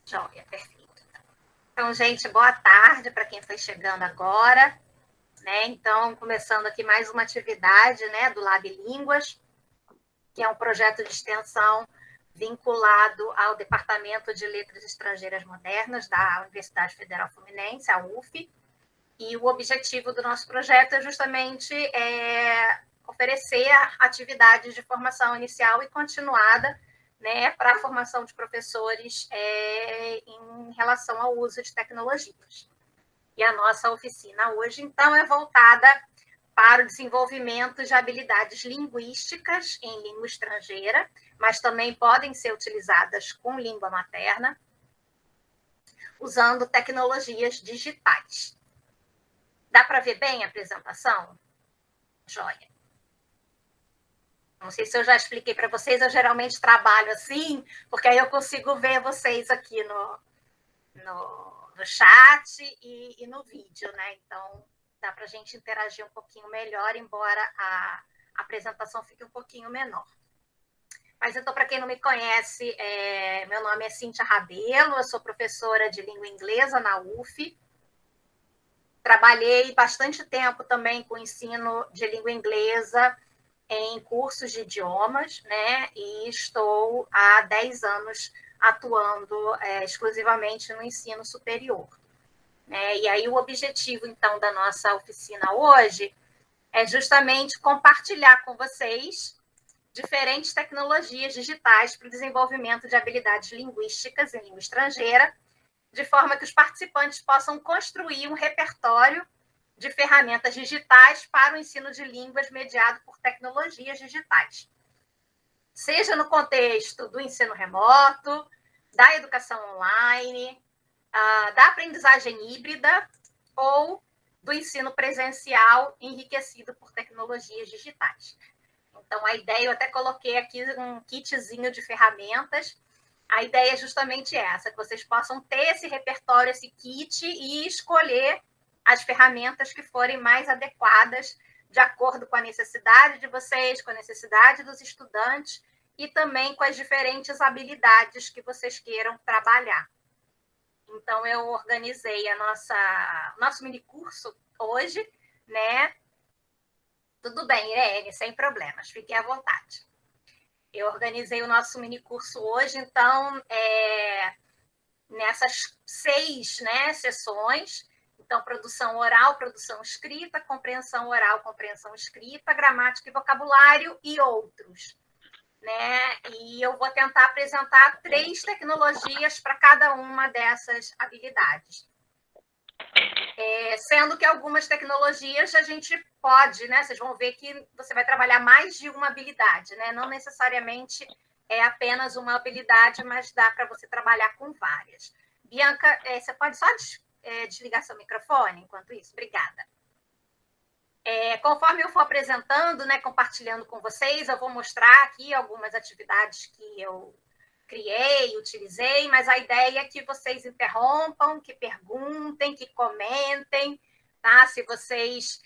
Joia, perfeito. Então, gente, boa tarde para quem foi chegando agora. Né? Então, começando aqui mais uma atividade, né, do Lab Línguas, que é um projeto de extensão vinculado ao Departamento de Letras Estrangeiras Modernas da Universidade Federal Fluminense, a UF. E o objetivo do nosso projeto é justamente oferecer atividades de formação inicial e continuada, né, para a formação de professores em relação ao uso de tecnologias. E a nossa oficina hoje, então, é voltada para o desenvolvimento de habilidades linguísticas em língua estrangeira, mas também podem ser utilizadas com língua materna, usando tecnologias digitais. Dá para ver bem a apresentação? Joia. Não sei se eu já expliquei para vocês, eu geralmente trabalho assim, porque aí eu consigo ver vocês aqui no chat e no vídeo, né? Então, dá para a gente interagir um pouquinho melhor, embora a apresentação fique um pouquinho menor. Mas, então, para quem não me conhece, meu nome é Cíntia Rabelo, eu sou professora de língua inglesa na UF. Trabalhei bastante tempo também com ensino de língua inglesa em cursos de idiomas, né? E estou há 10 anos atuando exclusivamente no ensino superior. E aí o objetivo, então, da nossa oficina hoje é justamente compartilhar com vocês diferentes tecnologias digitais para o desenvolvimento de habilidades linguísticas em língua estrangeira, de forma que os participantes possam construir um repertório de ferramentas digitais para o ensino de línguas mediado por tecnologias digitais. Seja no contexto do ensino remoto, da educação online, da aprendizagem híbrida ou do ensino presencial enriquecido por tecnologias digitais. Então, a ideia, eu até coloquei aqui um kitzinho de ferramentas. A ideia é justamente essa, que vocês possam ter esse repertório, esse kit e escolher as ferramentas que forem mais adequadas de acordo com a necessidade de vocês, com a necessidade dos estudantes e também com as diferentes habilidades que vocês queiram trabalhar. Então, eu organizei nosso minicurso hoje, né? Tudo bem, Irene, sem problemas, fiquem à vontade. Eu organizei o nosso minicurso hoje, então, nessas 6, né, sessões. Então, produção oral, produção escrita, compreensão oral, compreensão escrita, gramática e vocabulário e outros. Né? E eu vou tentar apresentar 3 tecnologias para cada uma dessas habilidades. Sendo que algumas tecnologias a gente pode, né? Vocês vão ver que você vai trabalhar mais de uma habilidade, né? Não necessariamente é apenas uma habilidade, mas dá para você trabalhar com várias. Bianca, você pode só desligar seu microfone enquanto isso? Obrigada. Conforme eu for apresentando, né, compartilhando com vocês, eu vou mostrar aqui algumas atividades que eu criei, utilizei, mas a ideia é que vocês interrompam, que perguntem, que comentem, tá? Se vocês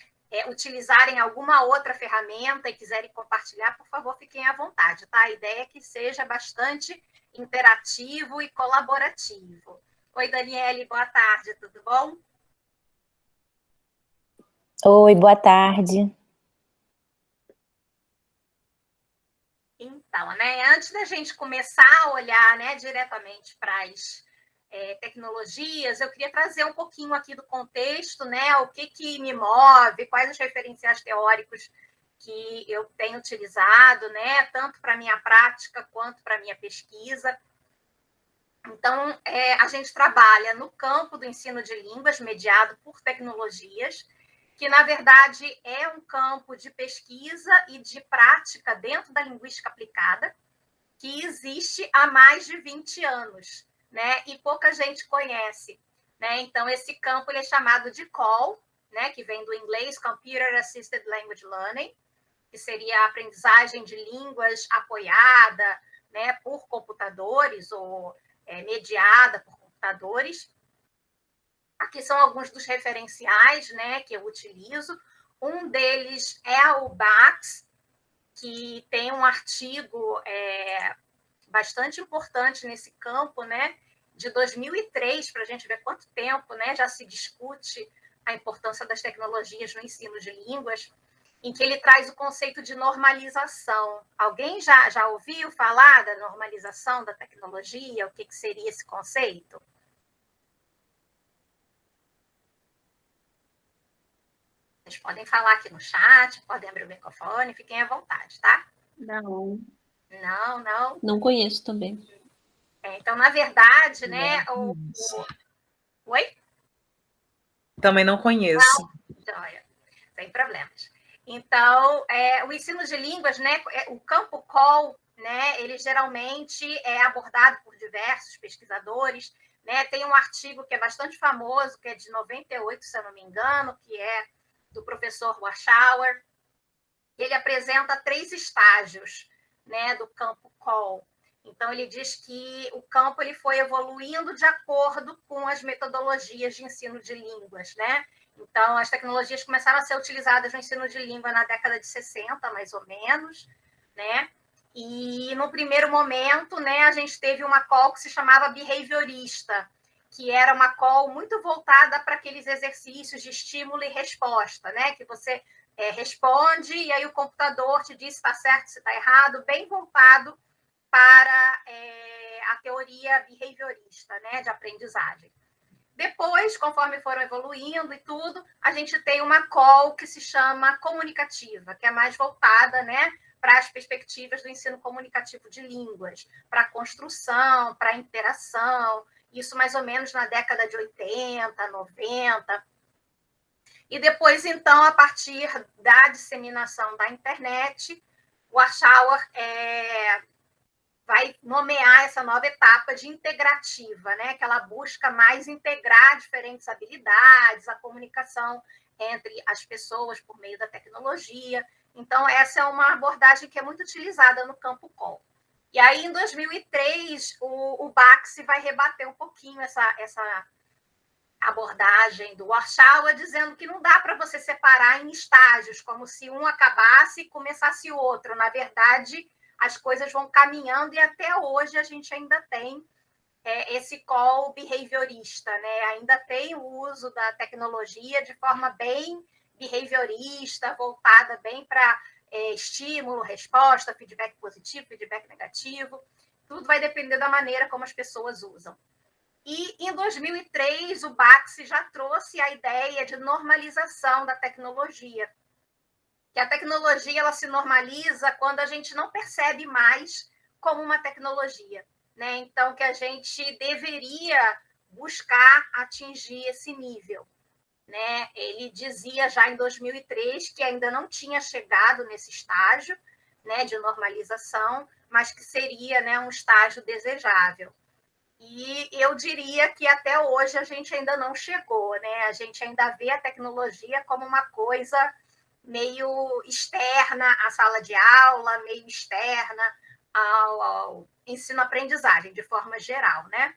utilizarem alguma outra ferramenta e quiserem compartilhar, por favor, fiquem à vontade, tá? A ideia é que seja bastante interativo e colaborativo. Oi, Daniele, boa tarde, tudo bom? Oi, boa tarde. Então, né, antes da gente começar a olhar, né, diretamente para as tecnologias, eu queria trazer um pouquinho aqui do contexto, né, o que me move, quais os referenciais teóricos que eu tenho utilizado, né, tanto para a minha prática quanto para a minha pesquisa. Então, a gente trabalha no campo do ensino de línguas mediado por tecnologias, que, na verdade, é um campo de pesquisa e de prática dentro da linguística aplicada, que existe há mais de 20 anos, né? E pouca gente conhece. Né? Então, esse campo ele é chamado de CALL, né? Que vem do inglês Computer Assisted Language Learning, que seria a aprendizagem de línguas apoiada, né, por computadores ou mediada por computadores. Aqui são alguns dos referenciais, né, que eu utilizo. Um deles é o Bax, que tem um artigo bastante importante nesse campo, né, de 2003, para a gente ver quanto tempo, né, já se discute a importância das tecnologias no ensino de línguas, em que ele traz o conceito de normalização. Alguém já ouviu falar da normalização da tecnologia? O que seria esse conceito? Vocês podem falar aqui no chat, podem abrir o microfone, fiquem à vontade, tá? Não. Não. Não conheço também. Então, na verdade, né? Oi? Também não conheço. Não, sem problemas. Então, o ensino de línguas, né? O campo COL, né? Ele geralmente é abordado por diversos pesquisadores, né? Tem um artigo que é bastante famoso, que é de 98, se eu não me engano, que é do professor Warshauer. Ele apresenta 3 estágios, né, do campo COL. Então, ele diz que o campo ele foi evoluindo de acordo com as metodologias de ensino de línguas, né? Então, as tecnologias começaram a ser utilizadas no ensino de língua na década de 60, mais ou menos, né? E, no primeiro momento, né, a gente teve uma COL que se chamava behaviorista, que era uma COL muito voltada para aqueles exercícios de estímulo e resposta, né? Que você responde e aí o computador te diz se está certo, se está errado, bem voltado para a teoria behaviorista, né, de aprendizagem. Depois, conforme foram evoluindo e tudo, a gente tem uma COL que se chama comunicativa, que é mais voltada, né, para as perspectivas do ensino comunicativo de línguas, para a construção, para a interação, isso mais ou menos na década de 80, 90. E depois, então, a partir da disseminação da internet, o Warshauer vai nomear essa nova etapa de integrativa, né? Que ela busca mais integrar diferentes habilidades, a comunicação entre as pessoas por meio da tecnologia. Então, essa é uma abordagem que é muito utilizada no campo COL. E aí, em 2003, o Baxi vai rebater um pouquinho essa abordagem do Warshauer, dizendo que não dá para você separar em estágios, como se um acabasse e começasse outro. Na verdade, as coisas vão caminhando e até hoje a gente ainda tem esse COL behaviorista, né? Ainda tem o uso da tecnologia de forma bem behaviorista, voltada bem para estímulo, resposta, feedback positivo, feedback negativo. Tudo vai depender da maneira como as pessoas usam. E, em 2003, o Baxi já trouxe a ideia de normalização da tecnologia, que a tecnologia ela se normaliza quando a gente não percebe mais como uma tecnologia, né? Então, que a gente deveria buscar atingir esse nível, né? Ele dizia já em 2003 que ainda não tinha chegado nesse estágio, né, de normalização, mas que seria, né, um estágio desejável. E eu diria que até hoje a gente ainda não chegou, né? A gente ainda vê a tecnologia como uma coisa meio externa à sala de aula, meio externa ao ensino-aprendizagem, de forma geral, né?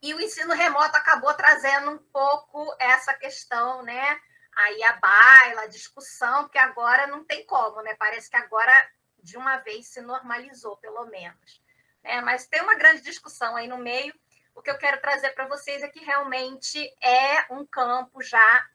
E o ensino remoto acabou trazendo um pouco essa questão, né? Aí a baila, a discussão, que agora não tem como, né? Parece que agora, de uma vez, se normalizou, pelo menos. Mas tem uma grande discussão aí no meio. O que eu quero trazer para vocês é que realmente é um campo já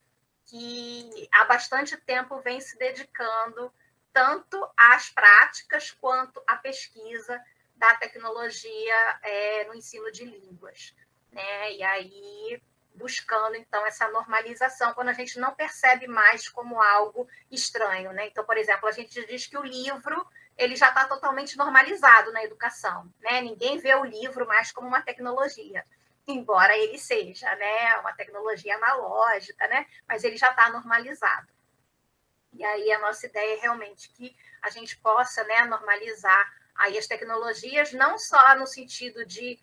que há bastante tempo vem se dedicando tanto às práticas quanto à pesquisa da tecnologia no ensino de línguas, né? E aí buscando, então, essa normalização, quando a gente não percebe mais como algo estranho, né? Então, por exemplo, a gente diz que o livro ele já está totalmente normalizado na educação, né? Ninguém vê o livro mais como uma tecnologia, embora ele seja, né, uma tecnologia analógica, né? Mas ele já está normalizado. E aí a nossa ideia é realmente que a gente possa, né, normalizar aí as tecnologias, não só no sentido de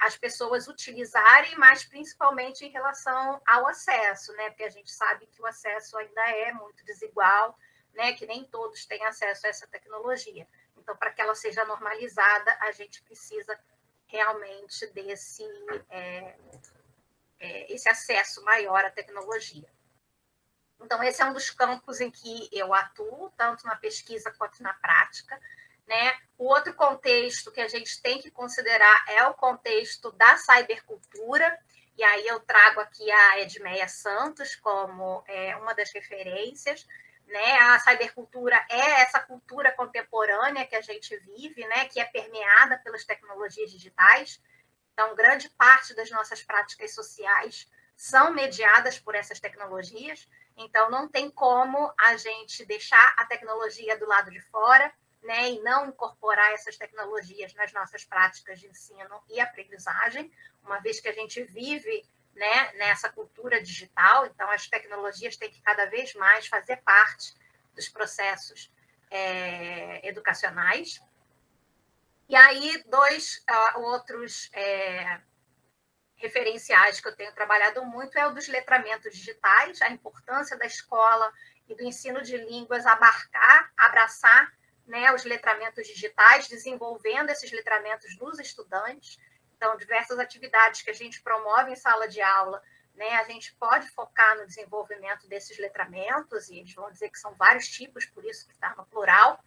as pessoas utilizarem, mas principalmente em relação ao acesso, né? Porque a gente sabe que o acesso ainda é muito desigual, né? Que nem todos têm acesso a essa tecnologia. Então, para que ela seja normalizada, a gente precisa realmente desse esse acesso maior à tecnologia. Então, esse é um dos campos em que eu atuo, tanto na pesquisa quanto na prática, né? O outro contexto que a gente tem que considerar é o contexto da cybercultura, e aí eu trago aqui a Edmeia Santos como uma das referências, né? A cybercultura é essa cultura contemporânea que a gente vive, né? Que é permeada pelas tecnologias digitais. Então, grande parte das nossas práticas sociais são mediadas por essas tecnologias. Então, não tem como a gente deixar a tecnologia do lado de fora, né, e não incorporar essas tecnologias nas nossas práticas de ensino e aprendizagem, uma vez que a gente vive, né, nessa cultura digital. Então, as tecnologias têm que cada vez mais fazer parte dos processos educacionais. E aí, dois outros referenciais que eu tenho trabalhado muito é o dos letramentos digitais, a importância da escola e do ensino de línguas abraçar, né, os letramentos digitais, desenvolvendo esses letramentos nos estudantes. Então, diversas atividades que a gente promove em sala de aula, né, a gente pode focar no desenvolvimento desses letramentos, e eles vão dizer que são vários tipos, por isso que está no plural,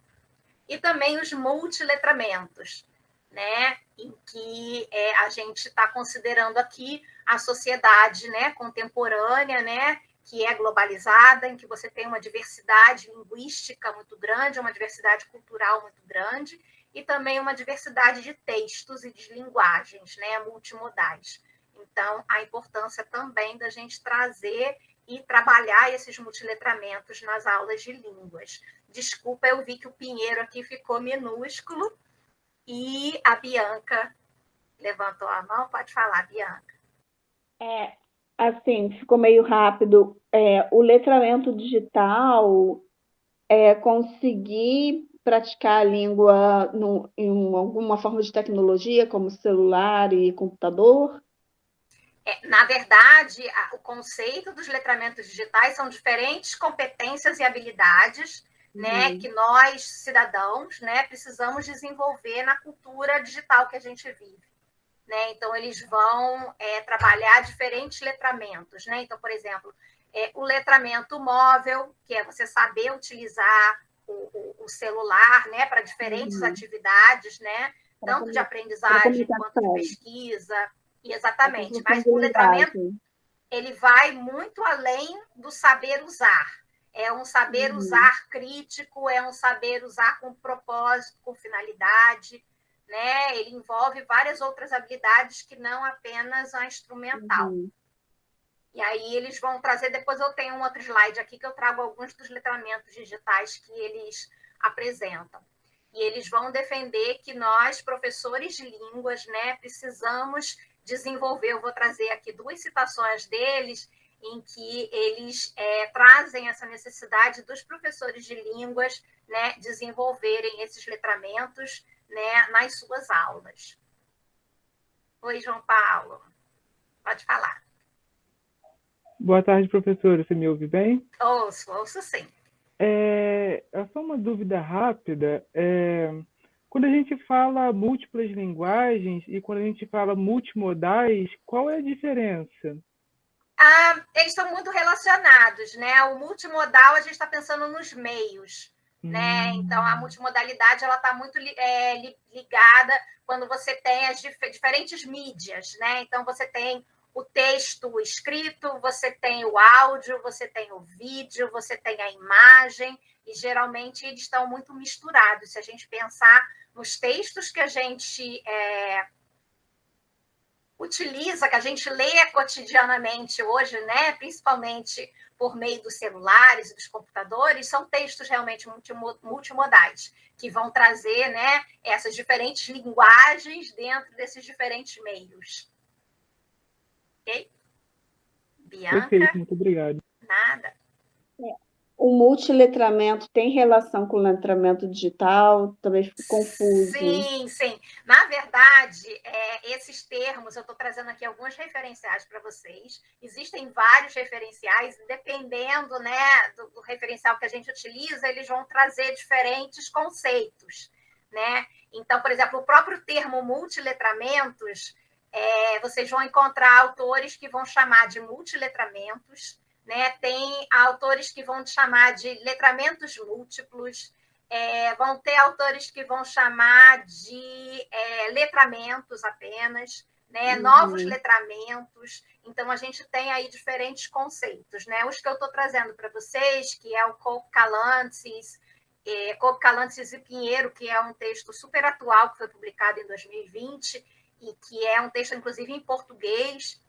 e também os multiletramentos, né, em que a gente está considerando aqui a sociedade, né, contemporânea, né, que é globalizada, em que você tem uma diversidade linguística muito grande, uma diversidade cultural muito grande, e também uma diversidade de textos e de linguagens, né, multimodais. Então, a importância também da gente trazer e trabalhar esses multiletramentos nas aulas de línguas. Desculpa, eu vi que o Pinheiro aqui ficou minúsculo e a Bianca levantou a mão. Pode falar, Bianca. Assim, ficou meio rápido. O letramento digital é conseguir praticar a língua em alguma forma de tecnologia, como celular e computador? Na verdade, o conceito dos letramentos digitais são diferentes competências e habilidades, né, que nós, cidadãos, né, precisamos desenvolver na cultura digital que a gente vive. Né? Então, eles vão trabalhar diferentes letramentos. Né? Então, por exemplo, o letramento móvel, que é você saber utilizar o celular, né, para diferentes atividades, né, tanto de aprendizagem quanto de pesquisa. Exatamente. Mas o letramento ele vai muito além do saber usar. É um saber usar crítico, é um saber usar com propósito, com finalidade. Né? Ele envolve várias outras habilidades que não apenas a instrumental. E aí eles vão trazer, depois eu tenho um outro slide aqui que eu trago alguns dos letramentos digitais que eles apresentam. E eles vão defender que nós, professores de línguas, né, precisamos desenvolver, eu vou trazer aqui 2 citações deles, em que eles trazem essa necessidade dos professores de línguas, né, desenvolverem esses letramentos, né, nas suas aulas. Oi, João Paulo. Pode falar. Boa tarde, professora. Você me ouve bem? Ouço sim. Só uma dúvida rápida. Quando a gente fala múltiplas linguagens e quando a gente fala multimodais, qual é a diferença? Eles estão muito relacionados, né? O multimodal, a gente está pensando nos meios, né? Então, a multimodalidade ela está muito ligada quando você tem as diferentes mídias, né? Então, você tem o texto escrito, você tem o áudio, você tem o vídeo, você tem a imagem, e geralmente eles estão muito misturados. Se a gente pensar nos textos que a gente utiliza, que a gente lê cotidianamente hoje, né, principalmente por meio dos celulares e dos computadores, são textos realmente multimodais, que vão trazer, né, essas diferentes linguagens dentro desses diferentes meios. Ok? Bianca? Perfeito, muito obrigado. Nada. O multiletramento tem relação com o letramento digital? Também fico confuso. Sim. Na verdade, esses termos, eu estou trazendo aqui alguns referenciais para vocês. Existem vários referenciais, dependendo, né, do referencial que a gente utiliza, eles vão trazer diferentes conceitos. Né? Então, por exemplo, o próprio termo multiletramentos, vocês vão encontrar autores que vão chamar de multiletramentos, né? Tem autores que vão chamar de letramentos múltiplos, Vão ter autores que vão chamar de letramentos apenas, né? Novos letramentos. Então, a gente tem aí diferentes conceitos, né? Os que eu estou trazendo para vocês, que é o Cope Calantzis e Pinheiro, que é um texto super atual, que foi publicado em 2020, e que é um texto, inclusive, em português,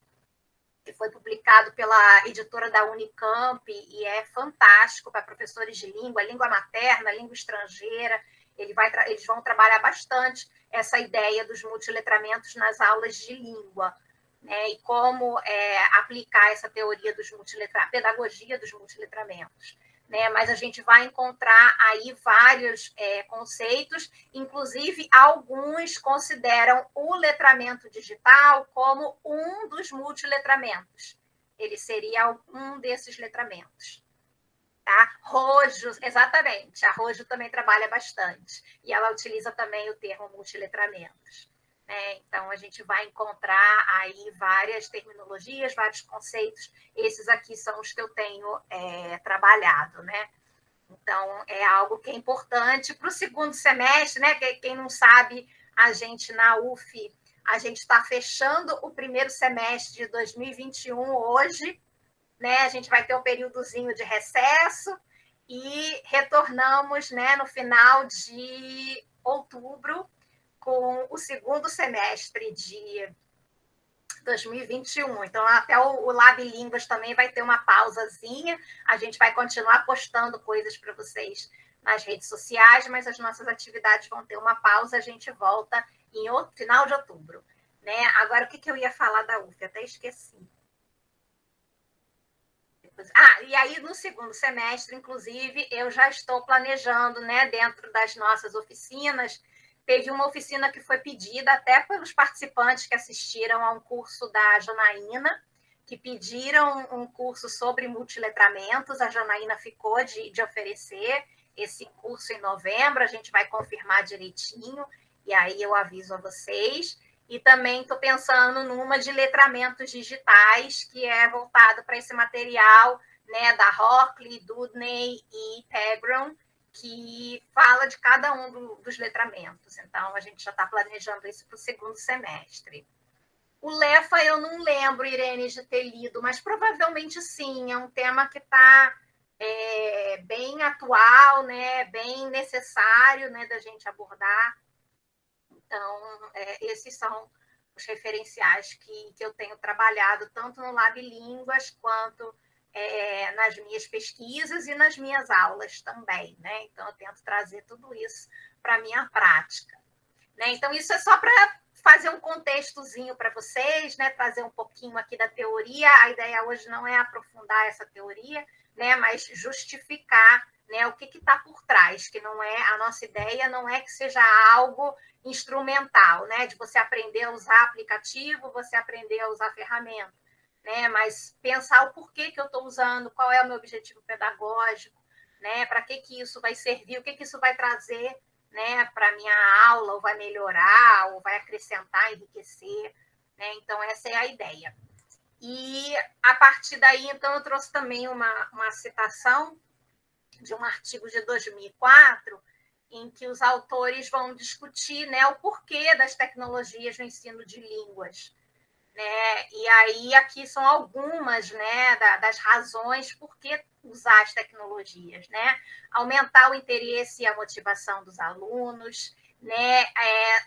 que foi publicado pela editora da Unicamp, e é fantástico para professores de língua materna, língua estrangeira. Eles vão trabalhar bastante essa ideia dos multiletramentos nas aulas de língua, né? E como aplicar essa teoria dos pedagogia dos multiletramentos. Né? Mas a gente vai encontrar aí vários conceitos, inclusive alguns consideram o letramento digital como um dos multiletramentos. Ele seria um desses letramentos. Tá? Rojo, exatamente. A Rojo também trabalha bastante. E ela utiliza também o termo multiletramentos. Né? Então, a gente vai encontrar aí várias terminologias, vários conceitos. Esses aqui são os que eu tenho trabalhado. Né? Então, é algo que é importante para o segundo semestre. Né? Quem não sabe, a gente na UF, a gente está fechando o primeiro semestre de 2021 hoje. Né? A gente vai ter um períodozinho de recesso e retornamos, né, no final de outubro com o segundo semestre de 2021. Então, até o Lab Línguas também vai ter uma pausazinha. A gente vai continuar postando coisas para vocês nas redes sociais, mas as nossas atividades vão ter uma pausa. A gente volta em final de outubro. Né? Agora, o que eu ia falar da UF? Até esqueci. E aí, no segundo semestre, inclusive, eu já estou planejando, né, dentro das nossas oficinas. Teve uma oficina que foi pedida até pelos participantes que assistiram a um curso da Janaína, que pediram um curso sobre multiletramentos. A Janaína ficou de oferecer esse curso em novembro, a gente vai confirmar direitinho, e aí eu aviso a vocês. E também estou pensando numa de letramentos digitais, que é voltado para esse material, né, da Rockley, Dudney e Pegron, que fala de cada um dos letramentos. Então, a gente já está planejando isso para o segundo semestre. O LEFA eu não lembro, Irene, de ter lido, mas provavelmente sim, é um tema que está bem atual, né, bem necessário, né, da gente abordar. Então, esses são os referenciais que eu tenho trabalhado, tanto no Lab Línguas, quanto nas minhas pesquisas e nas minhas aulas também. Né? Então, eu tento trazer tudo isso para a minha prática. Né? Então, isso é só para fazer um contextozinho para vocês, né? Trazer um pouquinho aqui da teoria. A ideia hoje não é aprofundar essa teoria, né? Mas justificar, né, o que está por trás, que não é a nossa ideia, não é que seja algo instrumental, né, de você aprender a usar aplicativo, você aprender a usar ferramenta, né, mas pensar o porquê que eu estou usando, qual é o meu objetivo pedagógico, né, para que isso vai servir, o que isso vai trazer, né, para a minha aula, ou vai melhorar, ou vai acrescentar, enriquecer, né, então essa é a ideia. E a partir daí, então, eu trouxe também uma citação de um artigo de 2004, em que os autores vão discutir, né, o porquê das tecnologias no ensino de línguas. Né? E aí, aqui são algumas, né, das razões por que usar as tecnologias. Né? Aumentar o interesse e a motivação dos alunos, né?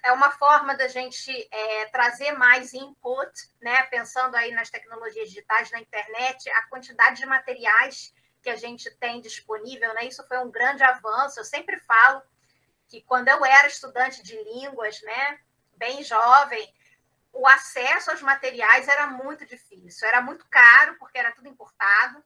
É uma forma da gente trazer mais input, né? Pensando aí nas tecnologias digitais, na internet, a quantidade de materiais que a gente tem disponível, né? Isso foi um grande avanço. Eu sempre falo que quando eu era estudante de línguas, né, bem jovem, o acesso aos materiais era muito difícil, era muito caro, porque era tudo importado,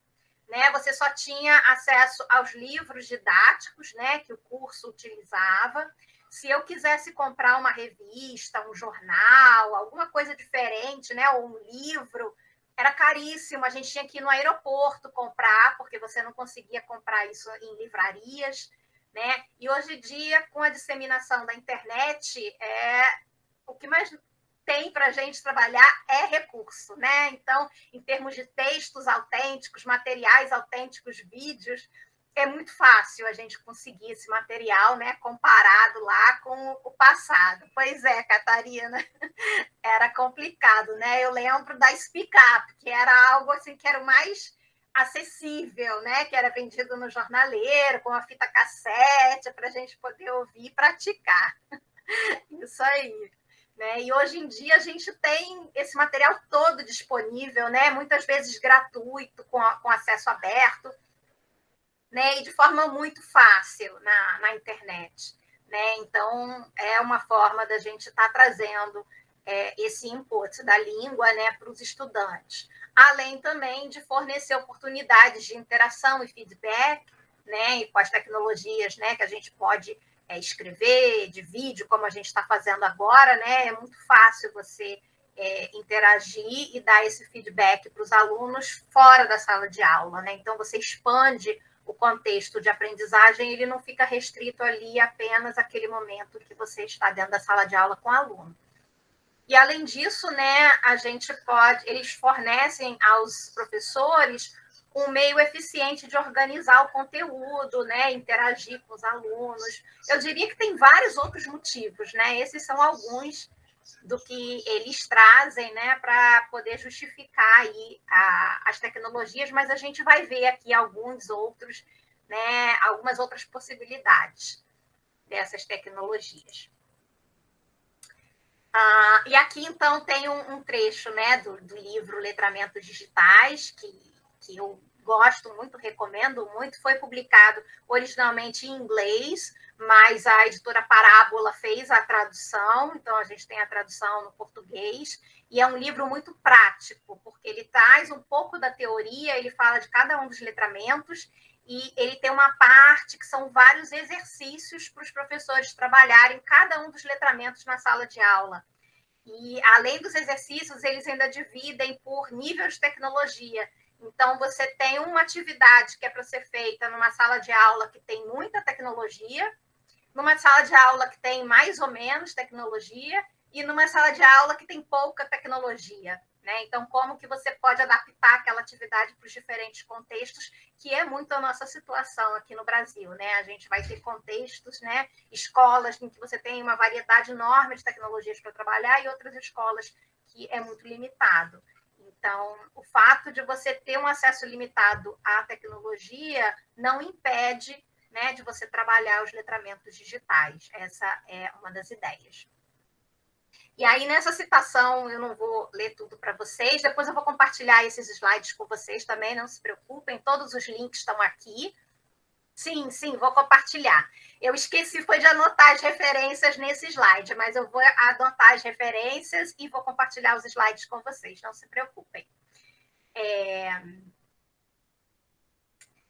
né? Você só tinha acesso aos livros didáticos, né, que o curso utilizava. Se eu quisesse comprar uma revista, um jornal, alguma coisa diferente, né, ou um livro, era caríssimo, a gente tinha que ir no aeroporto comprar, porque você não conseguia comprar isso em livrarias, né? E hoje em dia, com a disseminação da internet, o que mais tem para a gente trabalhar é recurso, né? Então, em termos de textos autênticos, materiais autênticos, vídeos, é muito fácil a gente conseguir esse material, né, comparado lá com o passado. Pois é, Catarina, era complicado, né? Eu lembro da Speak Up, que era algo assim que era o mais acessível, né? Que era vendido no jornaleiro, com a fita cassete, para a gente poder ouvir e praticar. Isso aí. Né? E hoje em dia a gente tem esse material todo disponível, né? Muitas vezes gratuito, com acesso aberto, né? E de forma muito fácil na internet. Né? Então, é uma forma da gente estar trazendo esse input da língua, né, para os estudantes. Além também de fornecer oportunidades de interação e feedback, né, e com as tecnologias, né, que a gente pode escrever, de vídeo, como a gente está fazendo agora, né, é muito fácil você interagir e dar esse feedback para os alunos fora da sala de aula. Né? Então, você expande o contexto de aprendizagem, ele não fica restrito ali apenas àquele momento que você está dentro da sala de aula com o aluno. E, além disso, né, eles fornecem aos professores um meio eficiente de organizar o conteúdo, né, interagir com os alunos. Eu diria que tem vários outros motivos, né? Esses são alguns do que eles trazem, né, para poder justificar aí as tecnologias, mas a gente vai ver aqui alguns outros, né, algumas outras possibilidades dessas tecnologias. E aqui, então, tem um trecho, né, do livro Letramentos Digitais, que eu gosto muito, recomendo muito. Foi publicado originalmente em inglês, mas a editora Parábola fez a tradução, então a gente tem a tradução no português, e é um livro muito prático, porque ele traz um pouco da teoria, ele fala de cada um dos letramentos, e ele tem uma parte que são vários exercícios para os professores trabalharem cada um dos letramentos na sala de aula. E, além dos exercícios, eles ainda dividem por nível de tecnologia. Então, você tem uma atividade que é para ser feita numa sala de aula que tem muita tecnologia, numa sala de aula que tem mais ou menos tecnologia e numa sala de aula que tem pouca tecnologia. Né? Então, como que você pode adaptar aquela atividade para os diferentes contextos, que é muito a nossa situação aqui no Brasil. Né? A gente vai ter contextos, né? Escolas em que você tem uma variedade enorme de tecnologias para trabalhar e outras escolas que é muito limitado. Então, o fato de você ter um acesso limitado à tecnologia não impede, né, de você trabalhar os letramentos digitais. Essa é uma das ideias. E aí, nessa citação, eu não vou ler tudo para vocês, depois eu vou compartilhar esses slides com vocês também, não se preocupem, todos os links estão aqui. Sim, vou compartilhar. Eu esqueci foi de anotar as referências nesse slide, mas eu vou anotar as referências e vou compartilhar os slides com vocês, não se preocupem.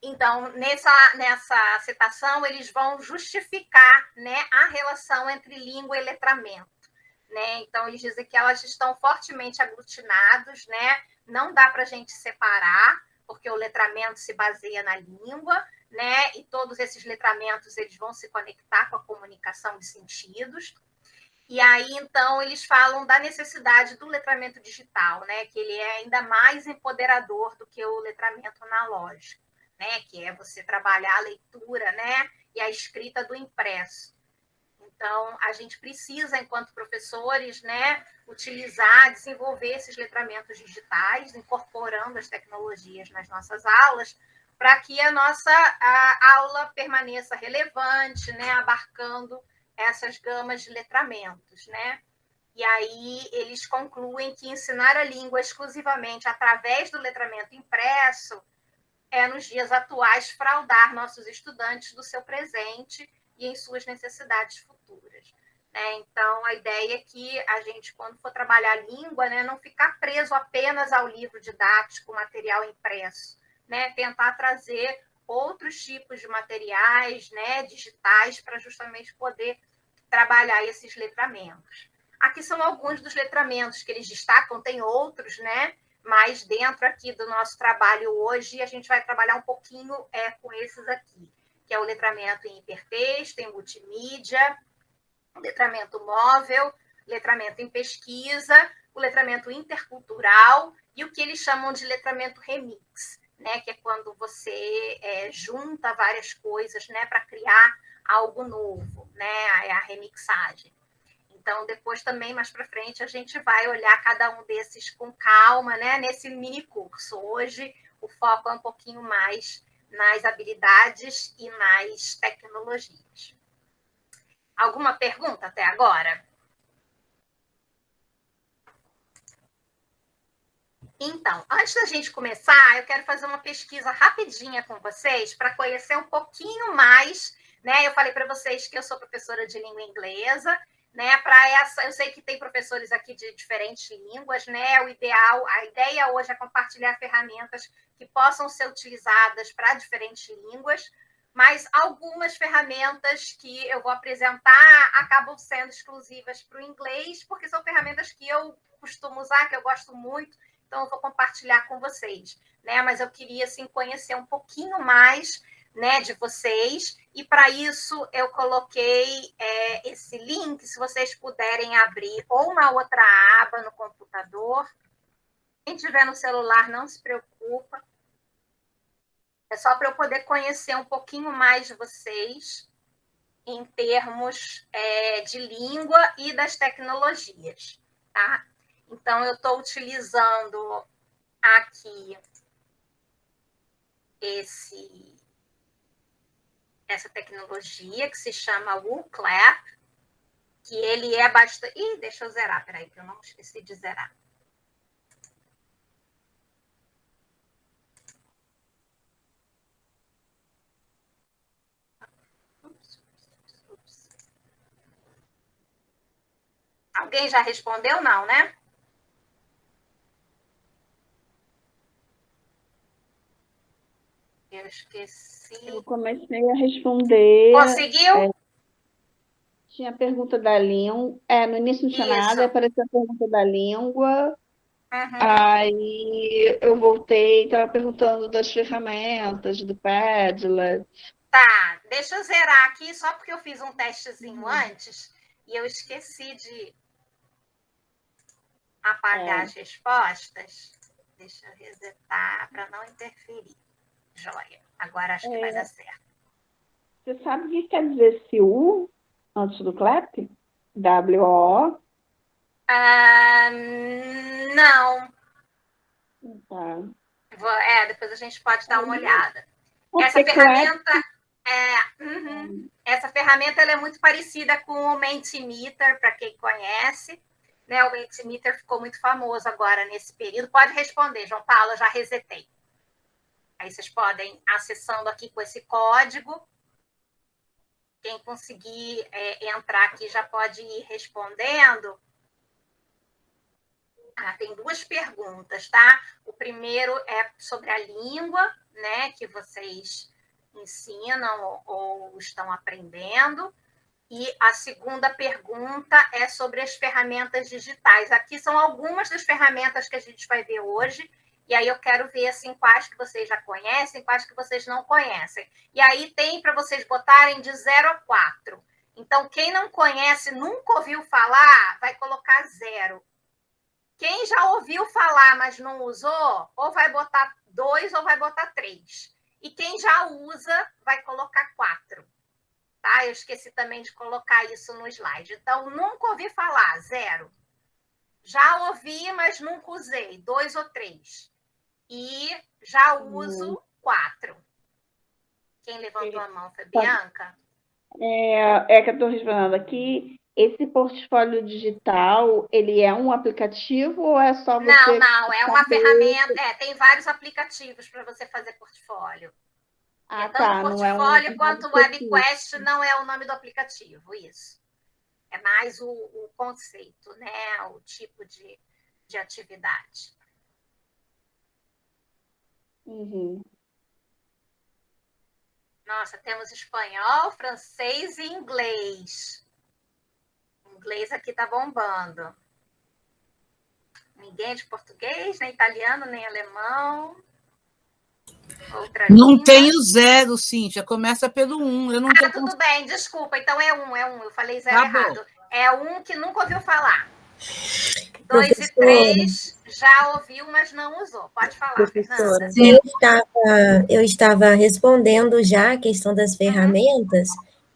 Então, nessa citação, eles vão justificar, né, a relação entre língua e letramento. Né? Então, eles dizem que elas estão fortemente aglutinadas, né? Não dá para a gente separar, porque o letramento se baseia na língua, né? E todos esses letramentos eles vão se conectar com a comunicação de sentidos. E aí, então, eles falam da necessidade do letramento digital, né? Que ele é ainda mais empoderador do que o letramento analógico, né? Que é você trabalhar a leitura, né? E a escrita do impresso. Então, a gente precisa, enquanto professores, né, desenvolver esses letramentos digitais, incorporando as tecnologias nas nossas aulas, para que a nossa aula permaneça relevante, né, abarcando essas gamas de letramentos. Né? E aí eles concluem que ensinar a língua exclusivamente através do letramento impresso é, nos dias atuais, fraudar nossos estudantes do seu presente e em suas necessidades futuras. Né? Então, a ideia é que a gente, quando for trabalhar a língua, né, não ficar preso apenas ao livro didático, material impresso, né? Tentar trazer outros tipos de materiais, né, digitais, para justamente poder trabalhar esses letramentos. Aqui são alguns dos letramentos que eles destacam, tem outros, né? Mas dentro aqui do nosso trabalho hoje, a gente vai trabalhar um pouquinho com esses aqui, que é o letramento em hipertexto, em multimídia, letramento móvel, letramento em pesquisa, o letramento intercultural e o que eles chamam de letramento remix. né, que é quando você junta várias coisas, né, para criar algo novo, né, a remixagem. Então, depois também, mais para frente, a gente vai olhar cada um desses com calma, né, nesse mini curso. Hoje, o foco é um pouquinho mais nas habilidades e nas tecnologias. Alguma pergunta até agora? Então, antes da gente começar, eu quero fazer uma pesquisa rapidinha com vocês para conhecer um pouquinho mais, né? Eu falei para vocês que eu sou professora de língua inglesa, né? Eu sei que tem professores aqui de diferentes línguas, né? A ideia hoje é compartilhar ferramentas que possam ser utilizadas para diferentes línguas, mas algumas ferramentas que eu vou apresentar acabam sendo exclusivas para o inglês, porque são ferramentas que eu costumo usar, que eu gosto muito. Então, eu vou compartilhar com vocês, né? Mas eu queria, assim, conhecer um pouquinho mais, né, de vocês, e para isso eu coloquei esse link, se vocês puderem abrir ou uma outra aba no computador. Quem tiver no celular, não se preocupa. É só para eu poder conhecer um pouquinho mais de vocês em termos de língua e das tecnologias, tá? Então, eu estou utilizando aqui essa tecnologia que se chama WooClap, que ele é bastante... Ih, deixa eu zerar, peraí, que eu não esqueci de zerar. Alguém já respondeu? Não, né? Eu esqueci. Eu comecei a responder. Conseguiu? Tinha a pergunta da língua. No início não tinha Isso. nada, apareceu a pergunta da língua. Uhum. Aí eu voltei, estava perguntando das ferramentas, do Padlet. Tá, deixa eu zerar aqui, só porque eu fiz um testezinho antes e eu esqueci de apagar as respostas. Deixa eu resetar para não interferir. Joia. Agora acho que vai dar certo. Você sabe o que quer dizer esse U antes do clap? W-O? Não. Tá. Depois a gente pode dar uma olhada. Porque Essa ferramenta... clap... Essa ferramenta ela é muito parecida com o Mentimeter, para quem conhece. Né? O Mentimeter ficou muito famoso agora nesse período. Pode responder, João Paulo, eu já resetei. Aí vocês podem, acessando aqui com esse código, quem conseguir entrar aqui já pode ir respondendo. Tem duas perguntas, tá? O primeiro é sobre a língua, né, que vocês ensinam ou estão aprendendo. E a segunda pergunta é sobre as ferramentas digitais. Aqui são algumas das ferramentas que a gente vai ver hoje. E aí eu quero ver assim, quais que vocês já conhecem, quais que vocês não conhecem. E aí tem para vocês botarem de 0 a 4. Então, quem não conhece, nunca ouviu falar, vai colocar 0. Quem já ouviu falar, mas não usou, ou vai botar 2 ou vai botar 3. E quem já usa, vai colocar 4. Tá? Eu esqueci também de colocar isso no slide. Então, nunca ouvi falar, 0. Já ouvi, mas nunca usei, 2 ou 3. E já uso 4. Quem levantou a mão foi Bianca? Que eu estou respondendo aqui. Esse portfólio digital, ele é um aplicativo ou é só você... Não, é uma ferramenta. Tem vários aplicativos para você fazer portfólio. Tanto portfólio quanto o WebQuest não é o nome do aplicativo, isso. É mais o conceito, né? O tipo de atividade. Nossa, temos espanhol, francês e inglês. O inglês aqui tá bombando. Ninguém de português, nem italiano, nem alemão. Outra não língua. tenho 0, Cíntia. Começa pelo 1. Eu não tô tudo bem, desculpa. Então é 1. Eu falei 0 Tá errado. bom. É 1 que nunca ouviu falar. 2 e Professora. 3 já ouviu, mas não usou. Pode falar, Professora, Fernanda. eu estava respondendo já a questão das ferramentas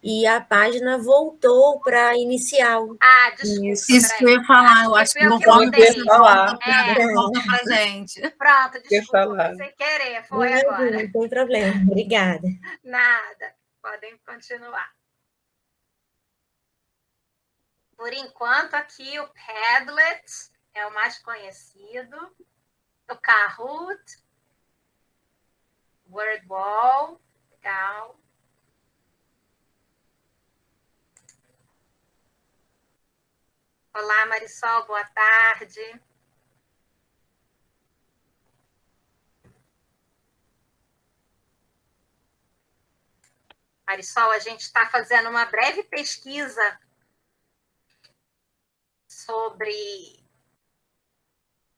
e a página voltou para inicial. Ah, desculpa. Isso que eu ia falar, eu acho que foi o não que eu volta, dei. volta pra gente. Pronto, desculpa, falar. foi sem querer, foi Não, agora. não tem problema, obrigada. Nada, podem continuar. Por enquanto, aqui o Padlet é o mais conhecido, o Kahoot, Wordwall, legal. Olá, Marisol, boa tarde. Marisol, a gente está fazendo uma breve pesquisa sobre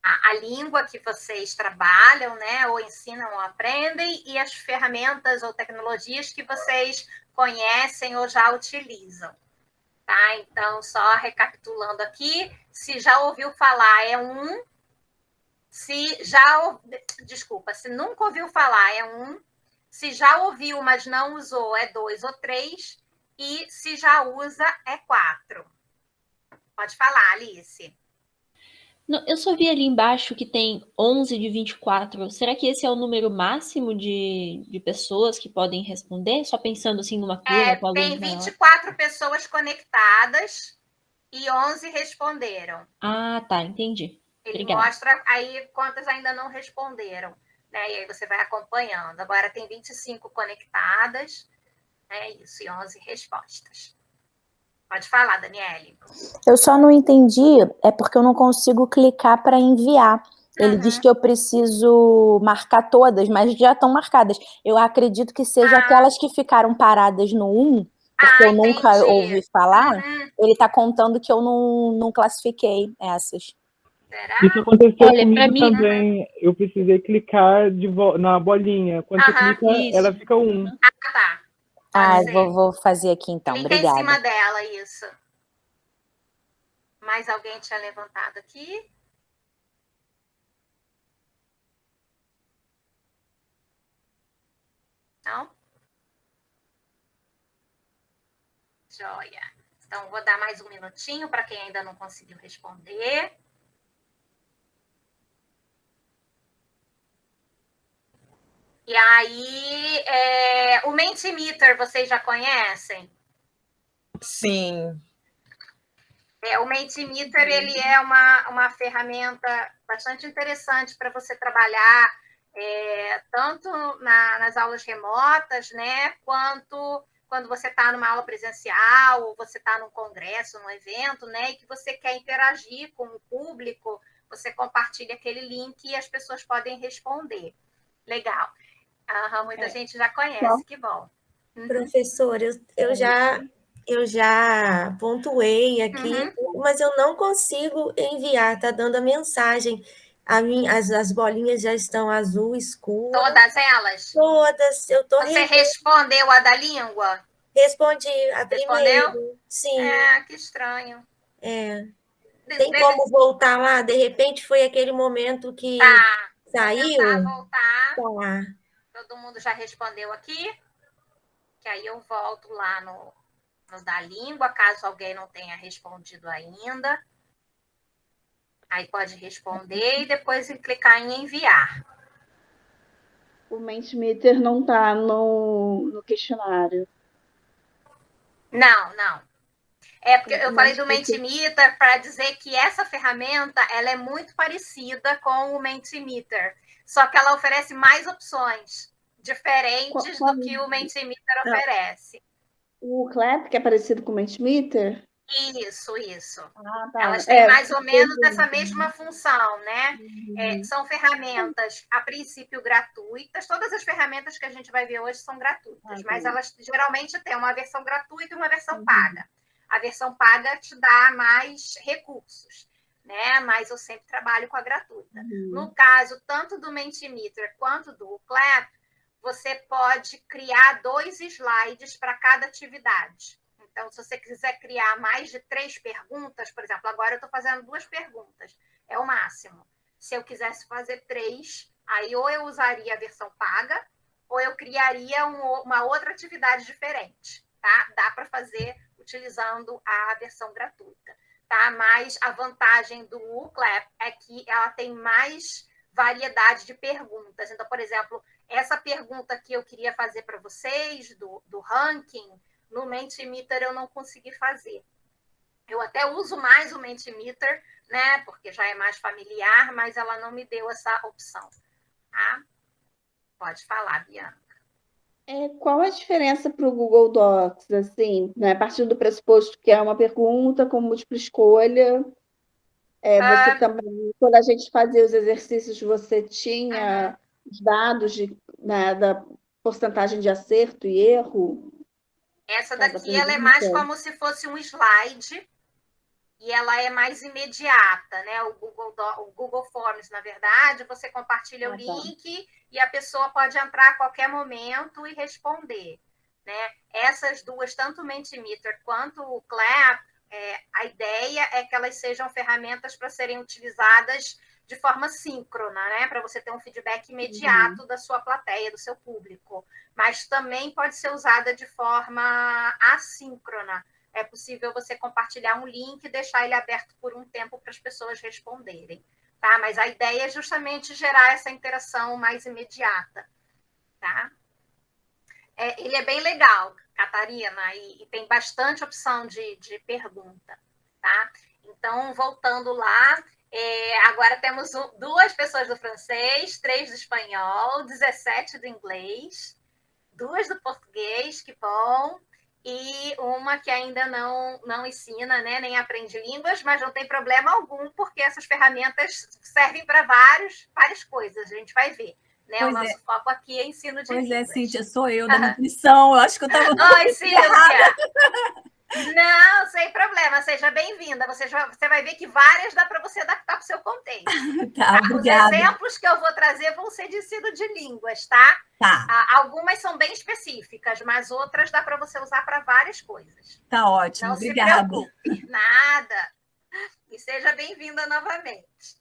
a língua que vocês trabalham, né, ou ensinam ou aprendem, e as ferramentas ou tecnologias que vocês conhecem ou já utilizam. Tá? Então, só recapitulando aqui, se já ouviu falar é 1, se nunca ouviu falar é 1, se já ouviu, mas não usou é 2 ou 3, e se já usa é 4. Pode falar, Alice. Não, eu só vi ali embaixo que tem 11 de 24. Será que esse é o número máximo de pessoas que podem responder? Só pensando assim numa turma com alunos Tem maior. 24 pessoas conectadas e 11 responderam. Ah, tá, entendi. Ele Obrigada. mostra aí quantas ainda não responderam, né? E aí você vai acompanhando. Agora tem 25 conectadas, né? Isso, e 11 respostas. Pode falar, Daniele. Eu só não entendi, é porque eu não consigo clicar para enviar. Ele diz que eu preciso marcar todas, mas já estão marcadas. Eu acredito que seja aquelas que ficaram paradas no 1, porque eu nunca ouvi falar. Ele está contando que eu não classifiquei essas. Será? Isso aconteceu Olha, comigo pra mim- também. Eu precisei clicar na bolinha. Quando você clica, isso. ela fica 1. Ah, tá. Ah, ser. vou fazer aqui então, Clica obrigada. em cima dela, isso. Mais alguém tinha levantado aqui? Não? Joia. Então, vou dar mais um minutinho para quem ainda não conseguiu responder. E aí, o Mentimeter, vocês já conhecem? Sim. O Mentimeter, ele é uma ferramenta bastante interessante para você trabalhar tanto nas aulas remotas, né, quanto quando você está numa aula presencial, ou você está num congresso, num evento, né, e que você quer interagir com o público, você compartilha aquele link e as pessoas podem responder. Legal. Muita gente já conhece, que bom. Professora, eu já pontuei aqui, mas eu não consigo enviar, tá dando a mensagem. As bolinhas já estão azul escuro. Todas elas? Todas, eu tô Você respondeu a da língua? Respondi a primeira. Respondeu? Sim. Que estranho. Tem como voltar lá? De repente foi aquele momento que saiu? Voltar. Tá. Todo mundo já respondeu aqui? Que aí eu volto lá no da língua, caso alguém não tenha respondido ainda. Aí pode responder e depois clicar em enviar. O Mentimeter não está no questionário. Não. Porque eu falei do Mentimeter para dizer que essa ferramenta ela é muito parecida com o Mentimeter, só que ela oferece mais opções diferentes do que o Mentimeter oferece. O Clap, que é parecido com o Mentimeter? Isso. Tá. Elas têm mais ou menos essa mesma função, né? São ferramentas, a princípio, gratuitas. Todas as ferramentas que a gente vai ver hoje são gratuitas, mas elas geralmente têm uma versão gratuita e uma versão paga. A versão paga te dá mais recursos, né? Mas eu sempre trabalho com a gratuita. No caso, tanto do Mentimeter quanto do Clap, você pode criar 2 slides para cada atividade. Então, se você quiser criar mais de 3 perguntas, por exemplo, agora eu estou fazendo 2 perguntas, é o máximo. Se eu quisesse fazer 3, aí ou eu usaria a versão paga, ou eu criaria uma outra atividade diferente, tá? Dá para fazer utilizando a versão gratuita, tá? Mas a vantagem do Clap é que ela tem mais variedade de perguntas. Então, por exemplo, essa pergunta que eu queria fazer para vocês, do ranking, no Mentimeter eu não consegui fazer. Eu até uso mais o Mentimeter, né? Porque já é mais familiar, mas ela não me deu essa opção, tá? Pode falar, Bianca. Qual a diferença para o Google Docs, assim, né? A partir do pressuposto que é uma pergunta com múltipla escolha, você também, quando a gente fazia os exercícios, você tinha os dados né, da porcentagem de acerto e erro? Essa daqui ela é mais como se fosse um slide e ela é mais imediata, né? O Google Forms, na verdade, você compartilha o link e a pessoa pode entrar a qualquer momento e responder, né? Essas duas, tanto o Mentimeter quanto o Clap, a ideia é que elas sejam ferramentas para serem utilizadas de forma síncrona, né? Para você ter um feedback imediato da sua plateia, do seu público. Mas também pode ser usada de forma assíncrona. É possível você compartilhar um link e deixar ele aberto por um tempo para as pessoas responderem, tá? Mas a ideia é justamente gerar essa interação mais imediata, tá? Ele é bem legal, Catarina, e tem bastante opção de pergunta, tá? Então, voltando lá, agora temos 2 pessoas do francês, 3 do espanhol, 17 do inglês, 2 do português, que bom, e uma que ainda não ensina, né, nem aprende línguas, mas não tem problema algum, porque essas ferramentas servem para várias coisas, a gente vai ver. Né? O nosso foco aqui é ensino de línguas. Pois é, Cíntia, sou eu da nutrição. Eu acho que eu estava... Oi, Cíntia! Não, sem problema, seja bem-vinda. Você vai ver que várias dá para você adaptar para o seu contexto. Tá, obrigada. Os exemplos que eu vou trazer vão ser de ensino de línguas, tá? Tá. Algumas são bem específicas, mas outras dá para você usar para várias coisas. Tá ótimo, não obrigada. Não se preocupe, nada. E seja bem-vinda novamente.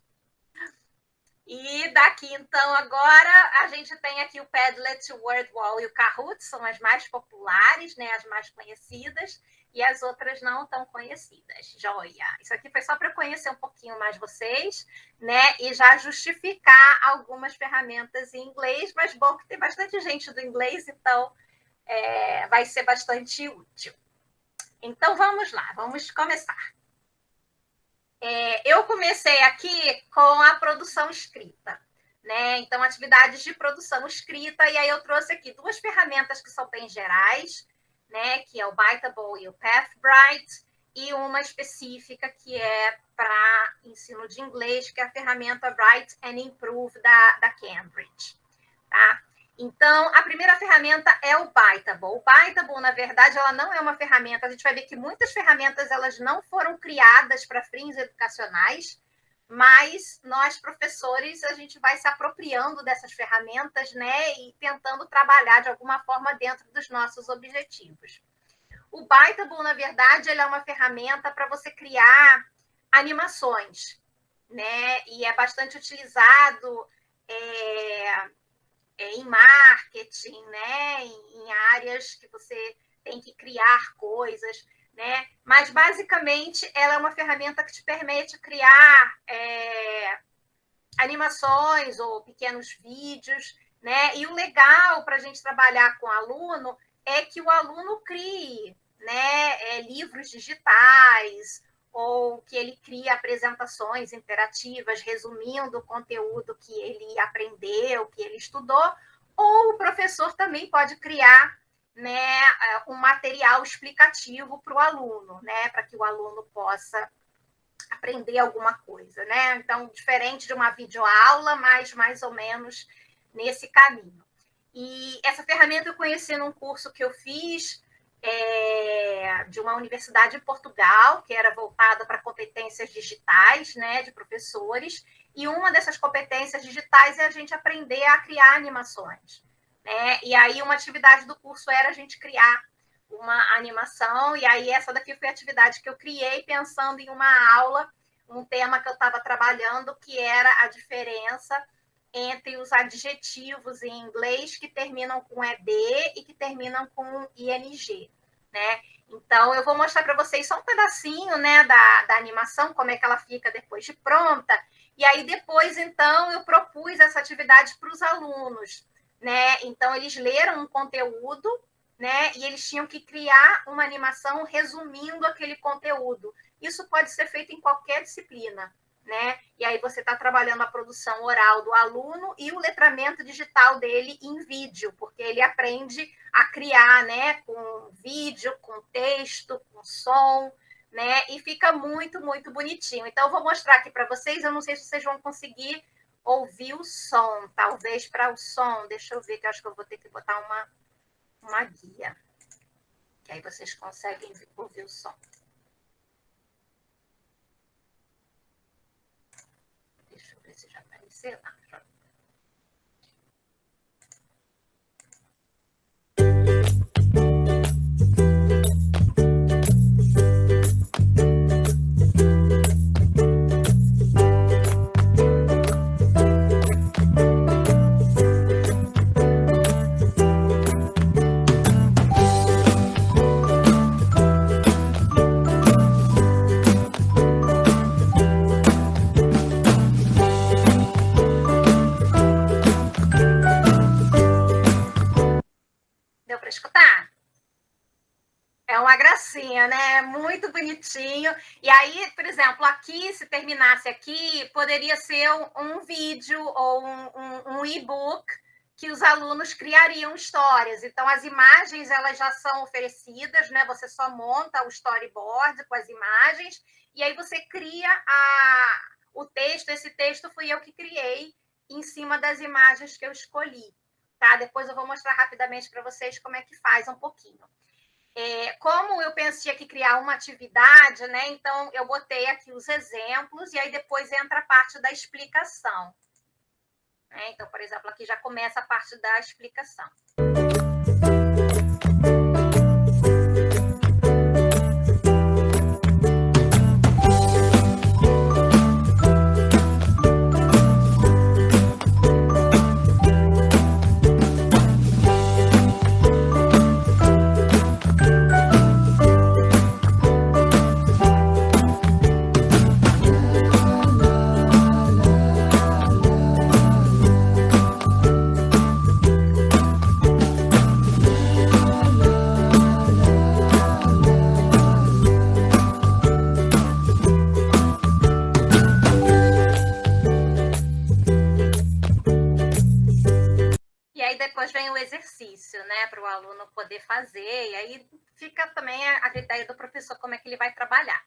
E daqui, então, agora a gente tem aqui o Padlet, o WordWall e o Kahoot, são as mais populares, né, as mais conhecidas, e as outras não tão conhecidas. Joia! Isso aqui foi só para eu conhecer um pouquinho mais vocês, né, e já justificar algumas ferramentas em inglês, mas bom que tem bastante gente do inglês, então vai ser bastante útil. Então, vamos lá, vamos começar. Eu comecei aqui com a produção escrita, né? Então, atividades de produção escrita, e aí eu trouxe aqui 2 ferramentas que são bem gerais, né? Que é o Biteable e o Pathbrite, e uma específica que é para ensino de inglês, que é a ferramenta Write and Improve da Cambridge, tá? Então, a primeira ferramenta é o Biteable. O Biteable, na verdade, ela não é uma ferramenta. A gente vai ver que muitas ferramentas elas não foram criadas para fins educacionais, mas nós, professores, a gente vai se apropriando dessas ferramentas, né, e tentando trabalhar de alguma forma dentro dos nossos objetivos. O Biteable, na verdade, ele é uma ferramenta para você criar animações, né, e é bastante utilizado em marketing, né? Em áreas que você tem que criar coisas, né? Mas, basicamente, ela é uma ferramenta que te permite criar animações ou pequenos vídeos, né? E o legal para a gente trabalhar com o aluno é que o aluno crie, né, livros digitais, ou que ele cria apresentações interativas, resumindo o conteúdo que ele aprendeu, que ele estudou, ou o professor também pode criar, né, um material explicativo para o aluno, né, para que o aluno possa aprender alguma coisa, né? Então, diferente de uma videoaula, mas mais ou menos nesse caminho. E essa ferramenta eu conheci num curso que eu fiz de uma universidade em Portugal, que era voltada para competências digitais, né, de professores, e uma dessas competências digitais é a gente aprender a criar animações, né? E aí uma atividade do curso era a gente criar uma animação, e aí essa daqui foi a atividade que eu criei pensando em uma aula, um tema que eu estava trabalhando, que era a diferença entre os adjetivos em inglês que terminam com ED e que terminam com ING, né? Então, eu vou mostrar para vocês só um pedacinho, né, da animação, como é que ela fica depois de pronta, e aí depois, então, eu propus essa atividade para os alunos, né? Então, eles leram um conteúdo, né, e eles tinham que criar uma animação resumindo aquele conteúdo. Isso pode ser feito em qualquer disciplina, né? E aí você está trabalhando a produção oral do aluno e o letramento digital dele em vídeo, porque ele aprende a criar, né, com vídeo, com texto, com som, né? E fica muito, muito bonitinho. Então, eu vou mostrar aqui para vocês, eu não sei se vocês vão conseguir ouvir o som, talvez para o som, deixa eu ver, que eu acho que eu vou ter que botar uma guia, que aí vocês conseguem ouvir o som. Deixa eu ver se já apareceu. Deu para escutar? É uma gracinha, né? Muito bonitinho. E aí, por exemplo, aqui, se terminasse aqui, poderia ser um vídeo ou um e-book que os alunos criariam histórias. Então, as imagens, elas já são oferecidas, né? Você só monta o storyboard com as imagens e aí você cria o texto. Esse texto fui eu que criei em cima das imagens que eu escolhi, tá? Depois eu vou mostrar rapidamente para vocês como é que faz um pouquinho. Como eu pensei que criar uma atividade, né? Então, eu botei aqui os exemplos e aí depois entra a parte da explicação. Então, por exemplo, aqui já começa a parte da explicação. E aí depois vem o exercício, né, para o aluno poder fazer, e aí fica também a ideia do professor como é que ele vai trabalhar,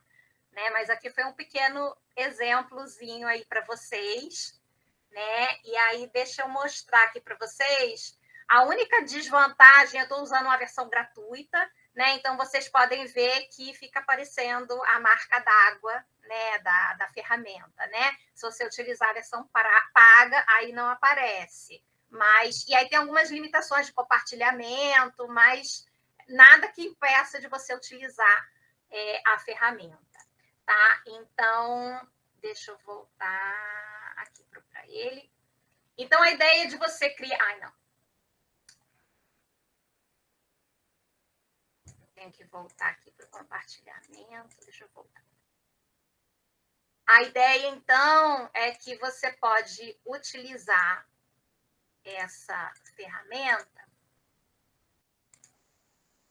né? Mas aqui foi um pequeno exemplozinho aí para vocês, né? E aí deixa eu mostrar aqui para vocês. A única desvantagem, eu estou usando uma versão gratuita, né? Então vocês podem ver que fica aparecendo a marca d'água, né, da ferramenta, né? Se você utilizar a versão paga, aí não aparece. Mas, e aí tem algumas limitações de compartilhamento, mas nada que impeça de você utilizar a ferramenta, tá? Então, deixa eu voltar aqui para ele. Então, a ideia de você criar... Ai, não. Tenho que voltar aqui para o compartilhamento. Deixa eu voltar. A ideia, então, é que você pode utilizar essa ferramenta,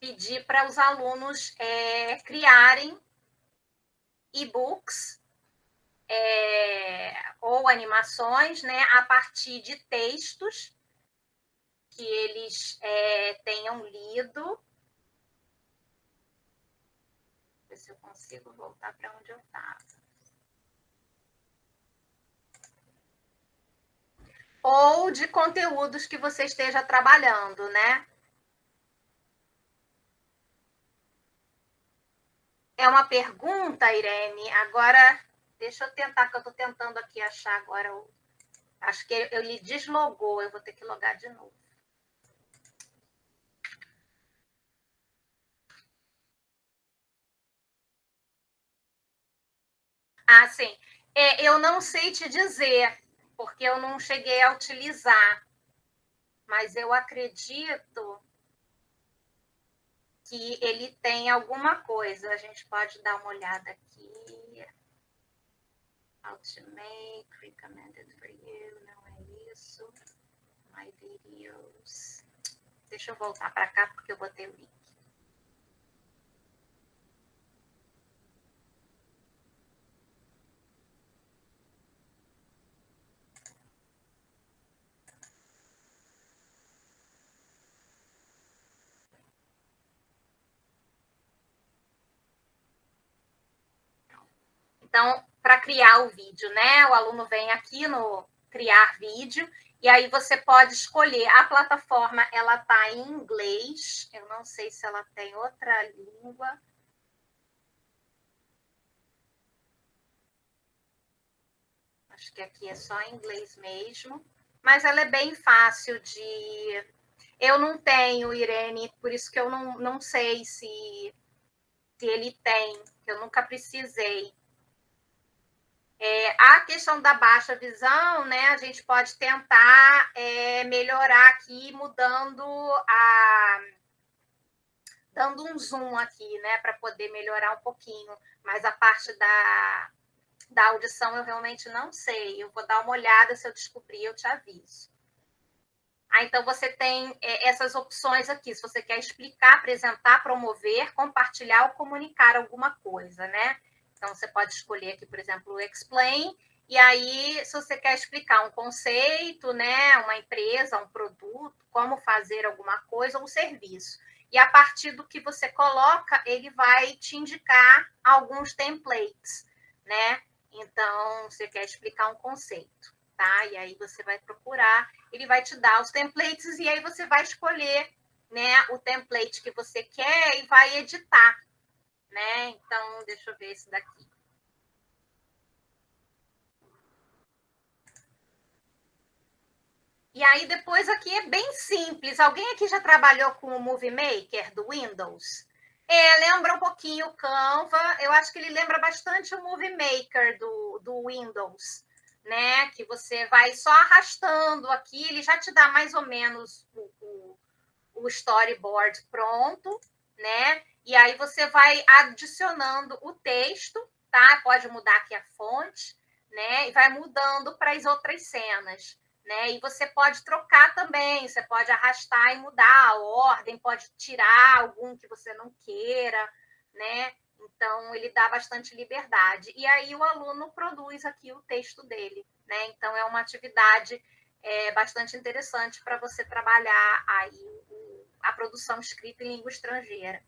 pedir para os alunos criarem e-books ou animações, né, a partir de textos que eles tenham lido. Ver se eu consigo voltar para onde eu estava. Ou de conteúdos que você esteja trabalhando, né? É uma pergunta, Irene. Agora, deixa eu tentar, que eu estou tentando aqui achar agora. Acho que ele deslogou, eu vou ter que logar de novo. Ah, sim. Eu não sei te dizer, porque eu não cheguei a utilizar, mas eu acredito que ele tem alguma coisa. A gente pode dar uma olhada aqui. How to make recommended for you. Não é isso. My videos. Deixa eu voltar para cá, porque eu botei o link. Então, para criar o vídeo, né? O aluno vem aqui no criar vídeo e aí você pode escolher. A plataforma, ela está em inglês. Eu não sei se ela tem outra língua. Acho que aqui é só em inglês mesmo. Mas ela é bem fácil de... Eu não tenho, Irene, por isso que eu não sei se ele tem. Eu nunca precisei. A questão da baixa visão, né, a gente pode tentar melhorar aqui, dando um zoom aqui, né, para poder melhorar um pouquinho. Mas a parte da audição eu realmente não sei. Eu vou dar uma olhada, se eu descobrir, eu te aviso. Então, você tem essas opções aqui, se você quer explicar, apresentar, promover, compartilhar ou comunicar alguma coisa, né? Então, você pode escolher aqui, por exemplo, o Explain, e aí, se você quer explicar um conceito, né, uma empresa, um produto, como fazer alguma coisa, um serviço. E a partir do que você coloca, ele vai te indicar alguns templates, né? Então, você quer explicar um conceito, tá? E aí você vai procurar, ele vai te dar os templates e aí você vai escolher, né, o template que você quer e vai editar, né? Então, deixa eu ver esse daqui. E aí, depois aqui é bem simples. Alguém aqui já trabalhou com o Movie Maker do Windows? Lembra um pouquinho o Canva. Eu acho que ele lembra bastante o Movie Maker do Windows, né? Que você vai só arrastando aqui, ele já te dá mais ou menos o storyboard pronto, né? E aí você vai adicionando o texto, tá? Pode mudar aqui a fonte, né? E vai mudando para as outras cenas, né? E você pode trocar também, você pode arrastar e mudar a ordem, pode tirar algum que você não queira, né? Então, ele dá bastante liberdade. E aí o aluno produz aqui o texto dele, né? Então, é uma atividade bastante interessante para você trabalhar aí a produção escrita em língua estrangeira.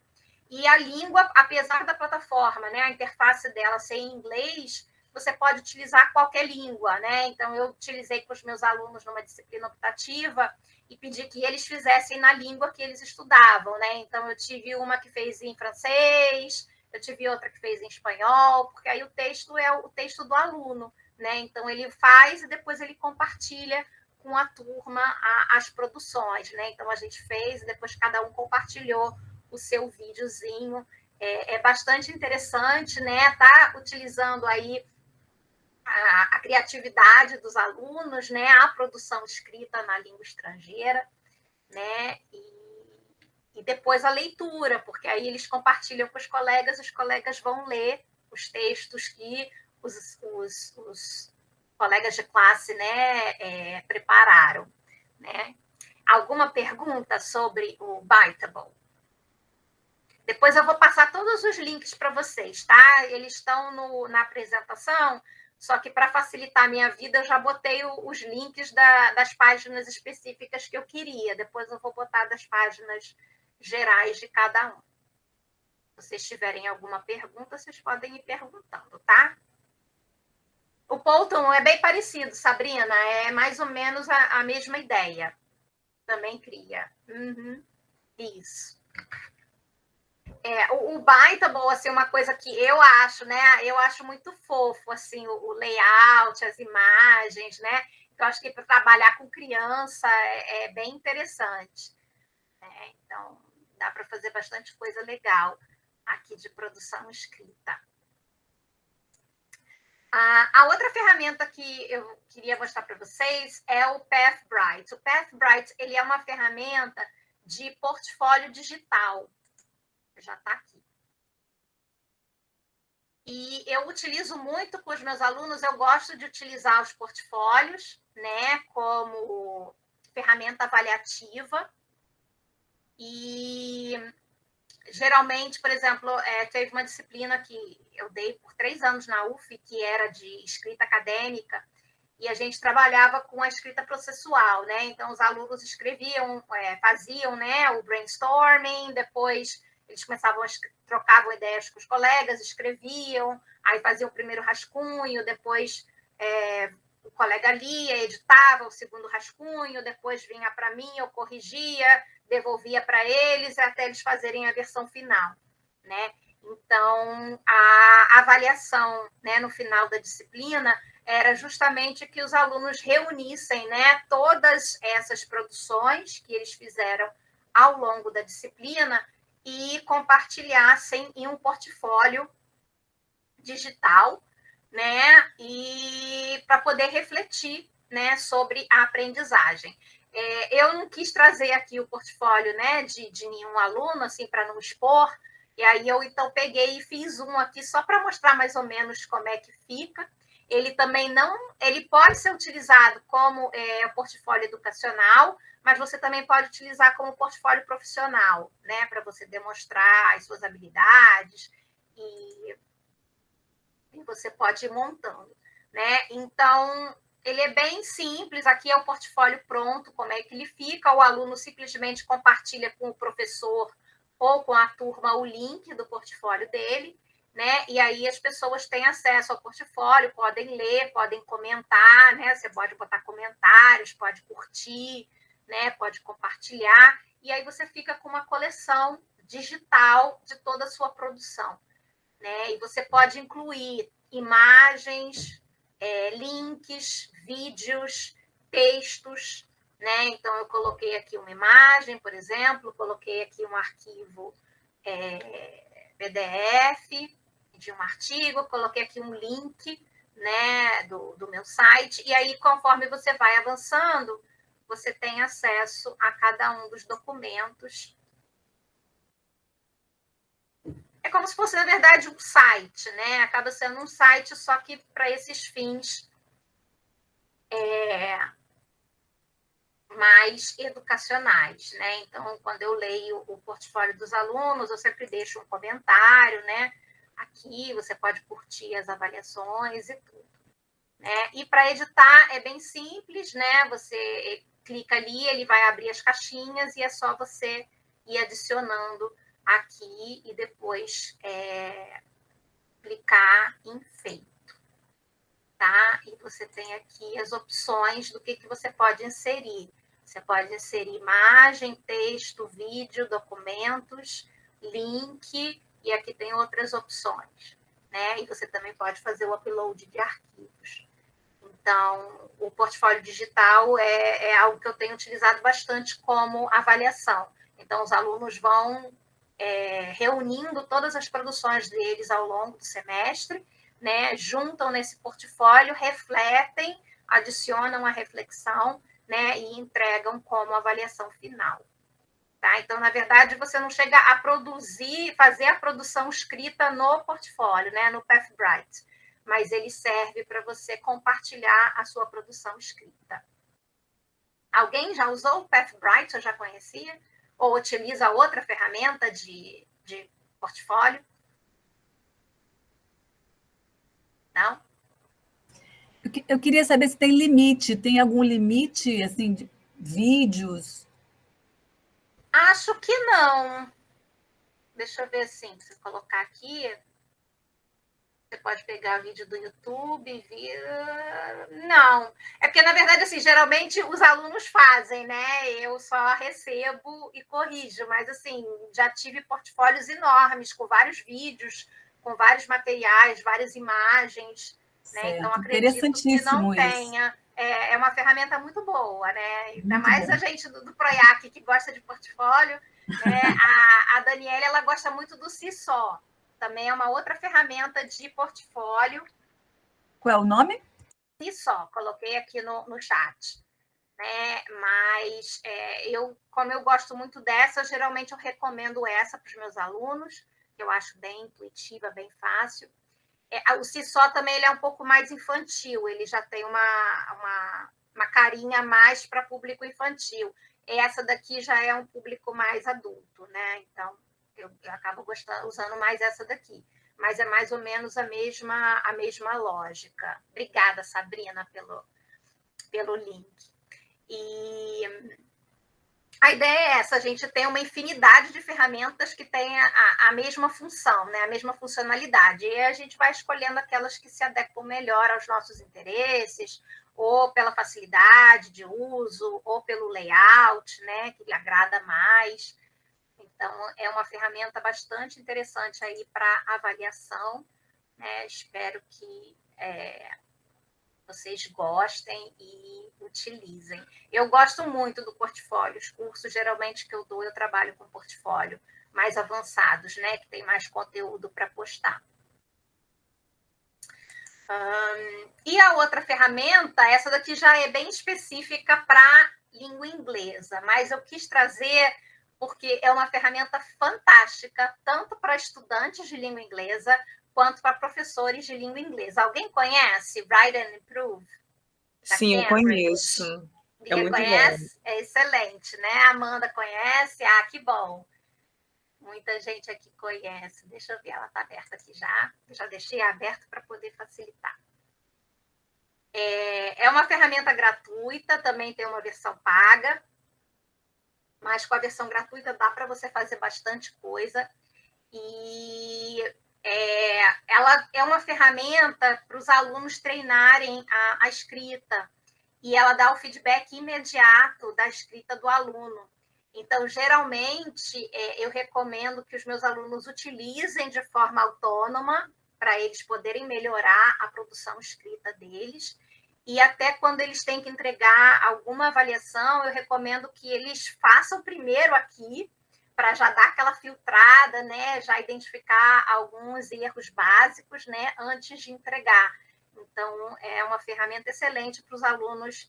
E a língua, apesar da plataforma, né, a interface dela ser em inglês, você pode utilizar qualquer língua, né? Então, eu utilizei com os meus alunos numa disciplina optativa e pedi que eles fizessem na língua que eles estudavam, né? Então, eu tive uma que fez em francês, eu tive outra que fez em espanhol, porque aí o texto é o texto do aluno, né? Então, ele faz e depois ele compartilha com a turma as produções, né? Então, a gente fez e depois cada um compartilhou o seu videozinho. É bastante interessante, né? Tá utilizando aí a criatividade dos alunos, né? A produção escrita na língua estrangeira, né? E depois a leitura, porque aí eles compartilham com os colegas vão ler os textos que os colegas de classe, né, prepararam, né? Alguma pergunta sobre o Biteable? Depois eu vou passar todos os links para vocês, tá? Eles estão na apresentação, só que para facilitar a minha vida, eu já botei os links das páginas específicas que eu queria. Depois eu vou botar das páginas gerais de cada um. Se vocês tiverem alguma pergunta, vocês podem ir perguntando, tá? O Polton é bem parecido, Sabrina, é mais ou menos a mesma ideia. Também cria. Uhum. Isso. O Biteable, assim, uma coisa que eu acho, né? Eu acho muito fofo, assim, o layout, as imagens, né? Então, acho que para trabalhar com criança é bem interessante, né? Então, dá para fazer bastante coisa legal aqui de produção escrita. A outra ferramenta que eu queria mostrar para vocês é o PathBright. O PathBright, ele é uma ferramenta de portfólio digital. Já está aqui. E eu utilizo muito com os meus alunos, eu gosto de utilizar os portfólios, né, como ferramenta avaliativa. E geralmente, por exemplo, teve uma disciplina que eu dei por 3 anos na UF, que era de escrita acadêmica, e a gente trabalhava com a escrita processual, né? Então, os alunos escreviam, faziam, né, o brainstorming, depois eles trocavam ideias com os colegas, escreviam, aí faziam o primeiro rascunho, depois o colega lia, editava o segundo rascunho, depois vinha para mim, eu corrigia, devolvia para eles, até eles fazerem a versão final, né? Então, a avaliação, né, no final da disciplina era justamente que os alunos reunissem, né, todas essas produções que eles fizeram ao longo da disciplina e compartilhassem em um portfólio digital, né, e para poder refletir, né, sobre a aprendizagem. Eu não quis trazer aqui o portfólio, né, de nenhum aluno, assim, para não expor, e aí eu então peguei e fiz um aqui só para mostrar mais ou menos como é que fica. Ele também ele pode ser utilizado como portfólio educacional, mas você também pode utilizar como portfólio profissional, né, para você demonstrar as suas habilidades e você pode ir montando, né? Então, ele é bem simples, aqui é o portfólio pronto, como é que ele fica, o aluno simplesmente compartilha com o professor ou com a turma o link do portfólio dele, né? E aí as pessoas têm acesso ao portfólio, podem ler, podem comentar, né? Você pode botar comentários, pode curtir, né? Pode compartilhar, e aí você fica com uma coleção digital de toda a sua produção, né? E você pode incluir imagens, links, vídeos, textos, né? Então, eu coloquei aqui uma imagem, por exemplo, coloquei aqui um arquivo PDF de um artigo, coloquei aqui um link, né, do meu site, e aí, conforme você vai avançando, você tem acesso a cada um dos documentos. É como se fosse, na verdade, um site, né? Acaba sendo um site, só que para esses fins mais educacionais, né? Então, quando eu leio o portfólio dos alunos, eu sempre deixo um comentário, né? Aqui você pode curtir as avaliações e tudo, né? E para editar é bem simples, né? Você clica ali, ele vai abrir as caixinhas e é só você ir adicionando aqui e depois clicar em feito, tá? E você tem aqui as opções do que você pode inserir. Você pode inserir imagem, texto, vídeo, documentos, link, e aqui tem outras opções, né? E você também pode fazer o upload de arquivos. Então, o portfólio digital é algo que eu tenho utilizado bastante como avaliação. Então, os alunos vão reunindo todas as produções deles ao longo do semestre, né? Juntam nesse portfólio, refletem, adicionam a reflexão, né? E entregam como avaliação final. Tá? Então, na verdade, você não chega a fazer a produção escrita no portfólio, né? No PathBright, mas ele serve para você compartilhar a sua produção escrita. Alguém já usou o PathBright? Eu já conhecia? Ou utiliza outra ferramenta de portfólio? Não? Eu queria saber se tem limite, tem algum limite, assim, de vídeos? Acho que não. Deixa eu ver assim, se eu colocar aqui, você pode pegar vídeo do YouTube, não. É porque, na verdade, assim, geralmente os alunos fazem, né? Eu só recebo e corrijo, mas, assim, já tive portfólios enormes, com vários vídeos, com vários materiais, várias imagens, né? Então, acredito que não tenha. É uma ferramenta muito boa, né? Ainda mais a gente do PROIAC, que gosta de portfólio, né? A Daniela, ela gosta muito do Si Só. Também é uma outra ferramenta de portfólio, Qual é o nome? Só, coloquei aqui no chat. Né? Mas como eu gosto muito dessa, geralmente eu recomendo essa para os meus alunos, que eu acho bem intuitiva, bem fácil. O Só também ele é um pouco mais infantil, ele já tem uma carinha mais para público infantil. Essa daqui já é um público mais adulto, né? Então, eu acabo usando mais essa daqui. Mas é mais ou menos a mesma lógica. Obrigada, Sabrina, pelo link. E a ideia é essa, a gente tem uma infinidade de ferramentas que têm a mesma função, né? A mesma funcionalidade. E a gente vai escolhendo aquelas que se adequam melhor aos nossos interesses, ou pela facilidade de uso, ou pelo layout, né? Que lhe agrada mais. Então, é uma ferramenta bastante interessante aí para avaliação, né? Espero que vocês gostem e utilizem. Eu gosto muito do portfólio. Os cursos, geralmente, que eu dou, eu trabalho com portfólio mais avançados, né? Que tem mais conteúdo para postar. E a outra ferramenta, essa daqui já é bem específica para língua inglesa, mas eu quis trazer porque é uma ferramenta fantástica, tanto para estudantes de língua inglesa, quanto para professores de língua inglesa. Alguém conhece Write and Improve? Sim, eu conheço. Ninguém muito conhece? bom. É excelente, né? A Amanda conhece? Ah, que bom. Muita gente aqui conhece. Deixa eu ver, ela está aberta aqui já. Eu já deixei aberto para poder facilitar. É uma ferramenta gratuita, também tem uma versão paga, mas com a versão gratuita dá para você fazer bastante coisa. E ela é uma ferramenta para os alunos treinarem a escrita, e ela dá o feedback imediato da escrita do aluno. Então, geralmente, eu recomendo que os meus alunos utilizem de forma autônoma para eles poderem melhorar a produção escrita deles. E até quando eles têm que entregar alguma avaliação, eu recomendo que eles façam primeiro aqui, para já dar aquela filtrada, né? Já identificar alguns erros básicos, né? Antes de entregar. Então, é uma ferramenta excelente para os alunos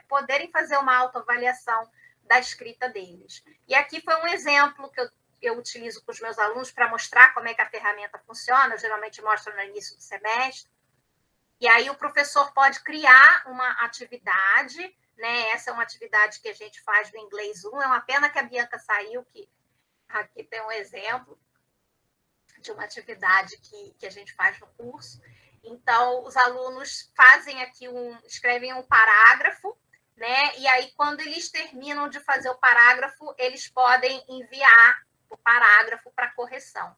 poderem fazer uma autoavaliação da escrita deles. E aqui foi um exemplo que eu utilizo com os meus alunos para mostrar como é que a ferramenta funciona. Eu geralmente mostro no início do semestre. E aí o professor pode criar uma atividade, né? Essa é uma atividade que a gente faz no Inglês 1. É uma pena que a Bianca saiu, que aqui tem um exemplo de uma atividade que a gente faz no curso. Então, os alunos fazem aqui escrevem um parágrafo, né? E aí, quando eles terminam de fazer o parágrafo, eles podem enviar o parágrafo para correção.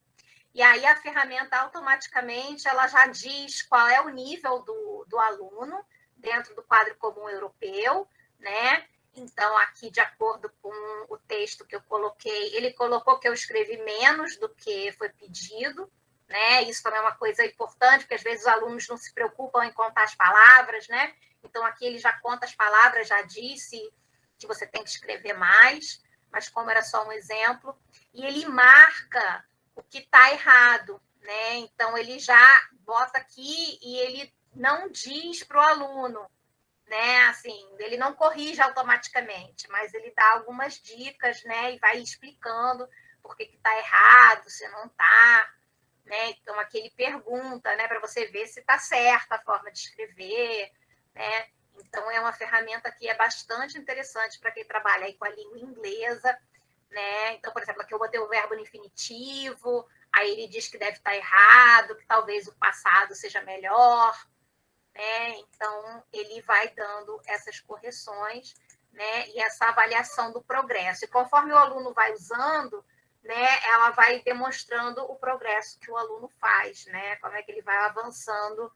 E aí a ferramenta automaticamente ela já diz qual é o nível do aluno dentro do quadro comum europeu, né? Então, aqui, de acordo com o texto que eu coloquei, ele colocou que eu escrevi menos do que foi pedido, né? Isso também é uma coisa importante, porque às vezes os alunos não se preocupam em contar as palavras, né? Então, aqui ele já conta as palavras, já disse que você tem que escrever mais, mas como era só um exemplo, e ele marca o que está errado, né? Então, ele já bota aqui e ele não diz para o aluno, né? Assim, ele não corrige automaticamente, mas ele dá algumas dicas, né? E vai explicando por que está errado, se não está, né? Então, aqui ele pergunta, né? Para você ver se está certa a forma de escrever, né? Então, é uma ferramenta que é bastante interessante para quem trabalha aí com a língua inglesa, né? Então, por exemplo, aqui eu botei o verbo no infinitivo, aí ele diz que deve estar errado, que talvez o passado seja melhor, né? Então, ele vai dando essas correções, né? E essa avaliação do progresso. E conforme o aluno vai usando, né? Ela vai demonstrando o progresso que o aluno faz, né? Como é que ele vai avançando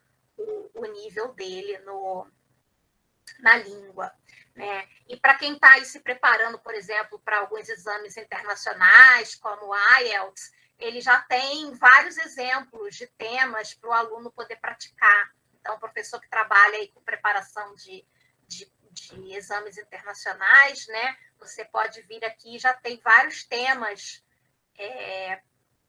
o nível dele na língua, né? E para quem está aí se preparando, por exemplo, para alguns exames internacionais, como o IELTS, ele já tem vários exemplos de temas para o aluno poder praticar. Então, o professor que trabalha aí com preparação de exames internacionais, né? Você pode vir aqui e já tem vários temas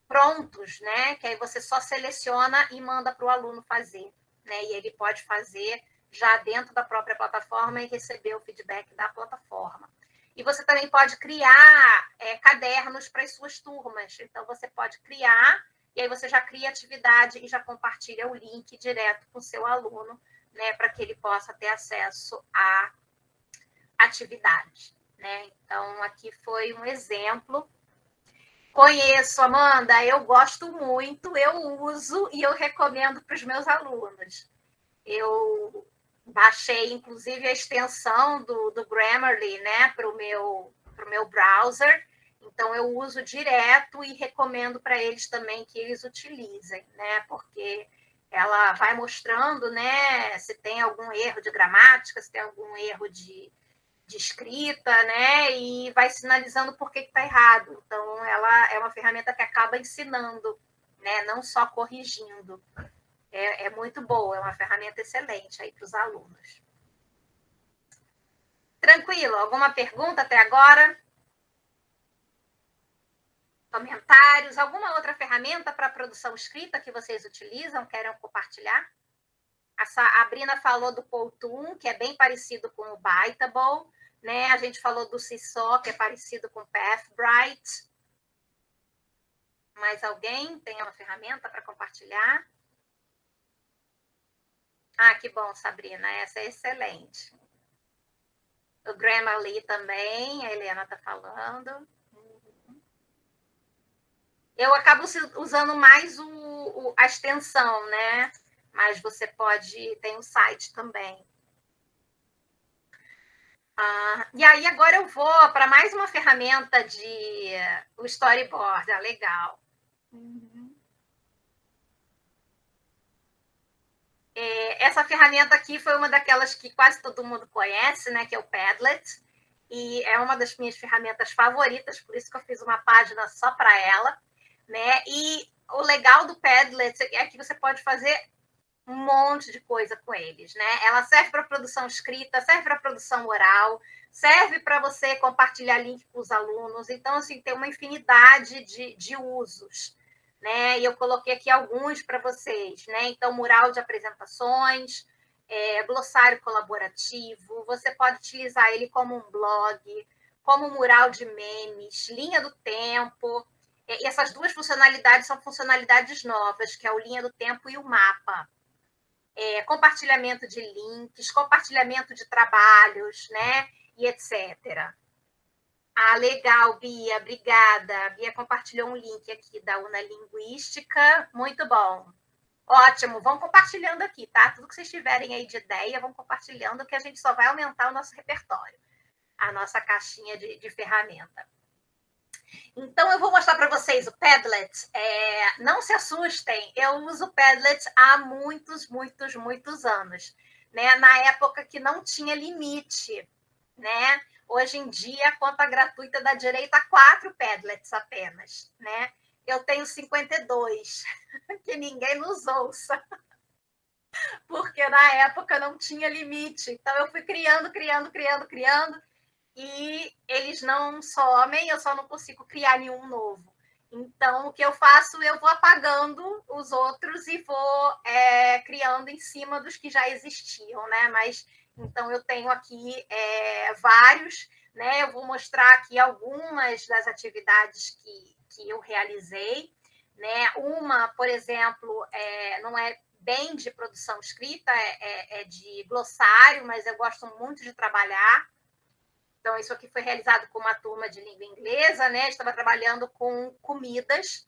prontos, né? Que aí você só seleciona e manda para o aluno fazer. né? E ele pode fazer já dentro da própria plataforma e receber o feedback da plataforma. E você também pode criar cadernos para as suas turmas. Então, você pode criar, e aí você já cria a atividade e já compartilha o link direto com o seu aluno, né, para que ele possa ter acesso à atividade, né? Então, aqui foi um exemplo. Conheço, Amanda, eu gosto muito, eu uso e eu recomendo para os meus alunos. Eu baixei, inclusive, a extensão do Grammarly, né, para o meu browser. Então, eu uso direto e recomendo para eles também que eles utilizem, né, porque ela vai mostrando, né, se tem algum erro de gramática, se tem algum erro de escrita, né, e vai sinalizando por que está errado. Então, ela é uma ferramenta que acaba ensinando, né, não só corrigindo. É muito boa, é uma ferramenta excelente aí para os alunos. Tranquilo? Alguma pergunta até agora? Comentários? Alguma outra ferramenta para produção escrita que vocês utilizam? Querem compartilhar? A Brina falou do Powtoon, que é bem parecido com o Bytable, né? A gente falou do Seesaw, que é parecido com o Pathbright. Mais alguém tem uma ferramenta para compartilhar? Ah, que bom, Sabrina, essa é excelente. O Grammarly também, a Helena está falando. Eu acabo usando mais a extensão, né? Mas você pode, tem o site também. E aí agora eu vou para mais uma ferramenta o storyboard, legal. Essa ferramenta aqui foi uma daquelas que quase todo mundo conhece, né, que é o Padlet, e é uma das minhas ferramentas favoritas, por isso que eu fiz uma página só para ela, né? E o legal do Padlet é que você pode fazer um monte de coisa com eles, né? Ela serve para produção escrita, serve para produção oral, serve para você compartilhar link com os alunos, então, assim, tem uma infinidade de usos, né? E eu coloquei aqui alguns para vocês, né? Então, mural de apresentações, glossário colaborativo, você pode utilizar ele como um blog, como mural de memes, linha do tempo. E essas duas funcionalidades são funcionalidades novas, que é o linha do tempo e o mapa. Compartilhamento de links, compartilhamento de trabalhos, né? E etc. Legal, Bia, obrigada. A Bia compartilhou um link aqui da Unalinguística, muito bom. Ótimo, vão compartilhando aqui, tá? Tudo que vocês tiverem aí de ideia, vão compartilhando, que a gente só vai aumentar o nosso repertório, a nossa caixinha de ferramenta. Então, eu vou mostrar para vocês o Padlet. Não se assustem, eu uso o Padlet há muitos, muitos, muitos anos, né? Na época que não tinha limite, né? Hoje em dia, a conta gratuita dá direito a 4 Padlets apenas, né? Eu tenho 52, que ninguém nos ouça, porque na época não tinha limite. Então, eu fui criando, e eles não somem, eu só não consigo criar nenhum novo. Então, o que eu faço, eu vou apagando os outros e vou criando em cima dos que já existiam, né? Mas, então, eu tenho aqui vários, né? Eu vou mostrar aqui algumas das atividades que eu realizei, né? Uma, por exemplo, não é bem de produção escrita, é de glossário, mas eu gosto muito de trabalhar. Então, isso aqui foi realizado com uma turma de língua inglesa, né? Estava trabalhando com comidas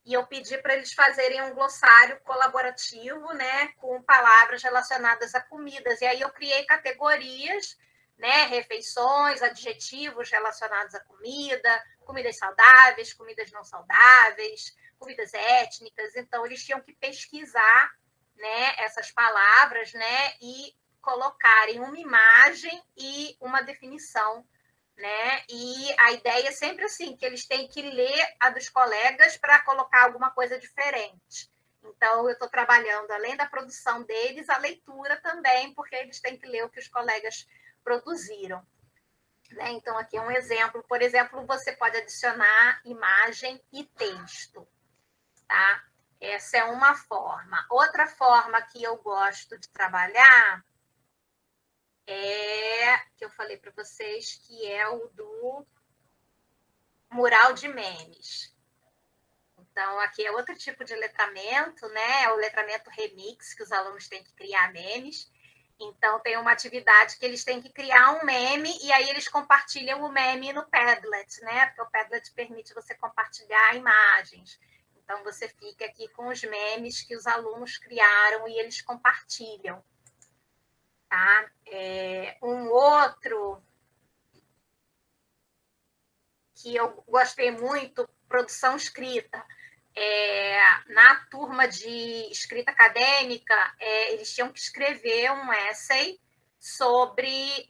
e eu pedi para eles fazerem um glossário colaborativo, né? Com palavras relacionadas a comidas. E aí eu criei categorias, né? Refeições, adjetivos relacionados à comida, comidas saudáveis, comidas não saudáveis, comidas étnicas. Então, eles tinham que pesquisar, né? Essas palavras, né? E colocarem uma imagem e uma definição, né? E a ideia é sempre assim, que eles têm que ler a dos colegas para colocar alguma coisa diferente. Então, eu estou trabalhando, além da produção deles, a leitura também, porque eles têm que ler o que os colegas produziram, né? Então, aqui é um exemplo. Por exemplo, você pode adicionar imagem e texto, tá? Essa é uma forma. Outra forma que eu gosto de trabalhar que eu falei para vocês, que é o do mural de memes. Então, aqui é outro tipo de letramento, né? É o letramento remix, que os alunos têm que criar memes. Então, tem uma atividade que eles têm que criar um meme e aí eles compartilham o meme no Padlet, né? Porque o Padlet permite você compartilhar imagens. Então, você fica aqui com os memes que os alunos criaram e eles compartilham. Tá? Um outro que eu gostei muito, produção escrita. Na turma de escrita acadêmica, eles tinham que escrever um essay sobre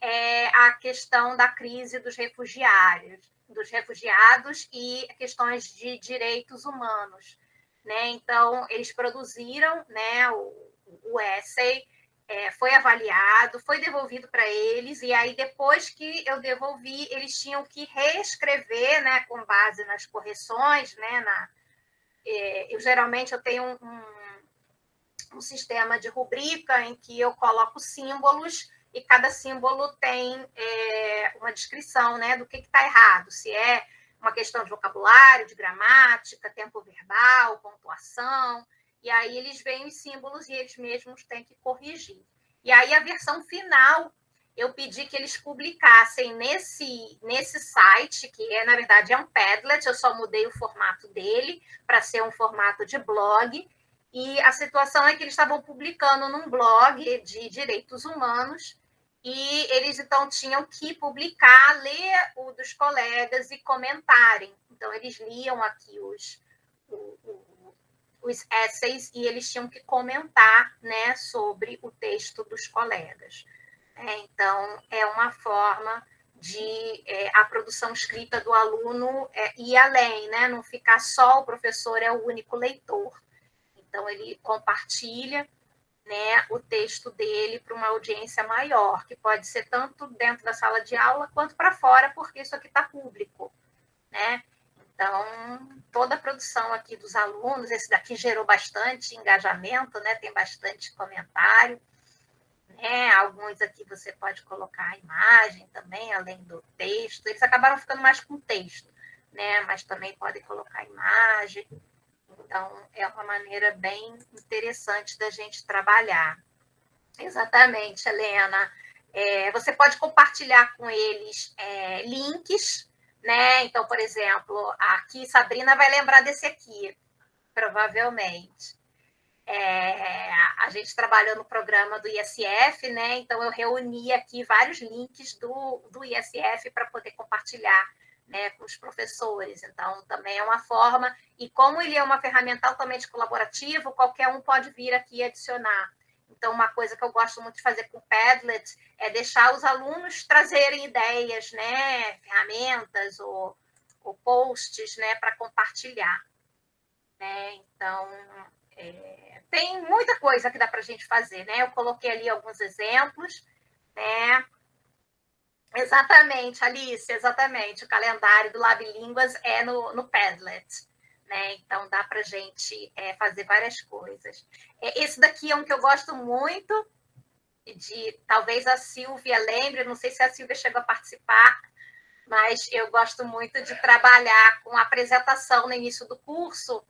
a questão da crise dos refugiados e questões de direitos humanos, né? Então, eles produziram, né, o essay, foi avaliado, foi devolvido para eles, e aí depois que eu devolvi, eles tinham que reescrever, né, com base nas correções, né, geralmente eu tenho um sistema de rubrica em que eu coloco símbolos e cada símbolo tem uma descrição, né, do que está errado, se é uma questão de vocabulário, de gramática, tempo verbal, pontuação, e aí eles veem os símbolos e eles mesmos têm que corrigir. E aí a versão final, eu pedi que eles publicassem nesse site, que na verdade é um Padlet, eu só mudei o formato dele para ser um formato de blog, e a situação é que eles estavam publicando num blog de direitos humanos, e eles então tinham que publicar, ler o dos colegas e comentarem. Então, eles liam aqui os essays e eles tinham que comentar, né, sobre o texto dos colegas. Então, é uma forma de a produção escrita do aluno ir além, né? Não ficar só o professor é o único leitor. Então, ele compartilha, né, o texto dele para uma audiência maior, que pode ser tanto dentro da sala de aula quanto para fora, porque isso aqui está público, né? Então, toda a produção aqui dos alunos, esse daqui gerou bastante engajamento, né? Tem bastante comentário, né? Alguns aqui você pode colocar a imagem também, além do texto. Eles acabaram ficando mais com texto, né? Mas também podem colocar imagem. Então, é uma maneira bem interessante da gente trabalhar. Exatamente, Helena. Você pode compartilhar com eles links, né? Então, por exemplo, aqui Sabrina vai lembrar desse aqui, provavelmente. A gente trabalhou no programa do ISF, né? Então, eu reuni aqui vários links do ISF para poder compartilhar, né, com os professores. Então, também é uma forma, e como ele é uma ferramenta altamente colaborativa, qualquer um pode vir aqui e adicionar. Então, uma coisa que eu gosto muito de fazer com o Padlet é deixar os alunos trazerem ideias, né, ferramentas ou posts, né, para compartilhar. Né? Então, tem muita coisa que dá para a gente fazer, né? Eu coloquei ali alguns exemplos, né? Exatamente, Alice, exatamente. O calendário do Lab Línguas é no Padlet, né? Então, dá para a gente fazer várias coisas. Esse daqui é um que eu gosto muito, talvez a Silvia lembre, não sei se a Silvia chegou a participar, mas eu gosto muito de trabalhar com apresentação no início do curso,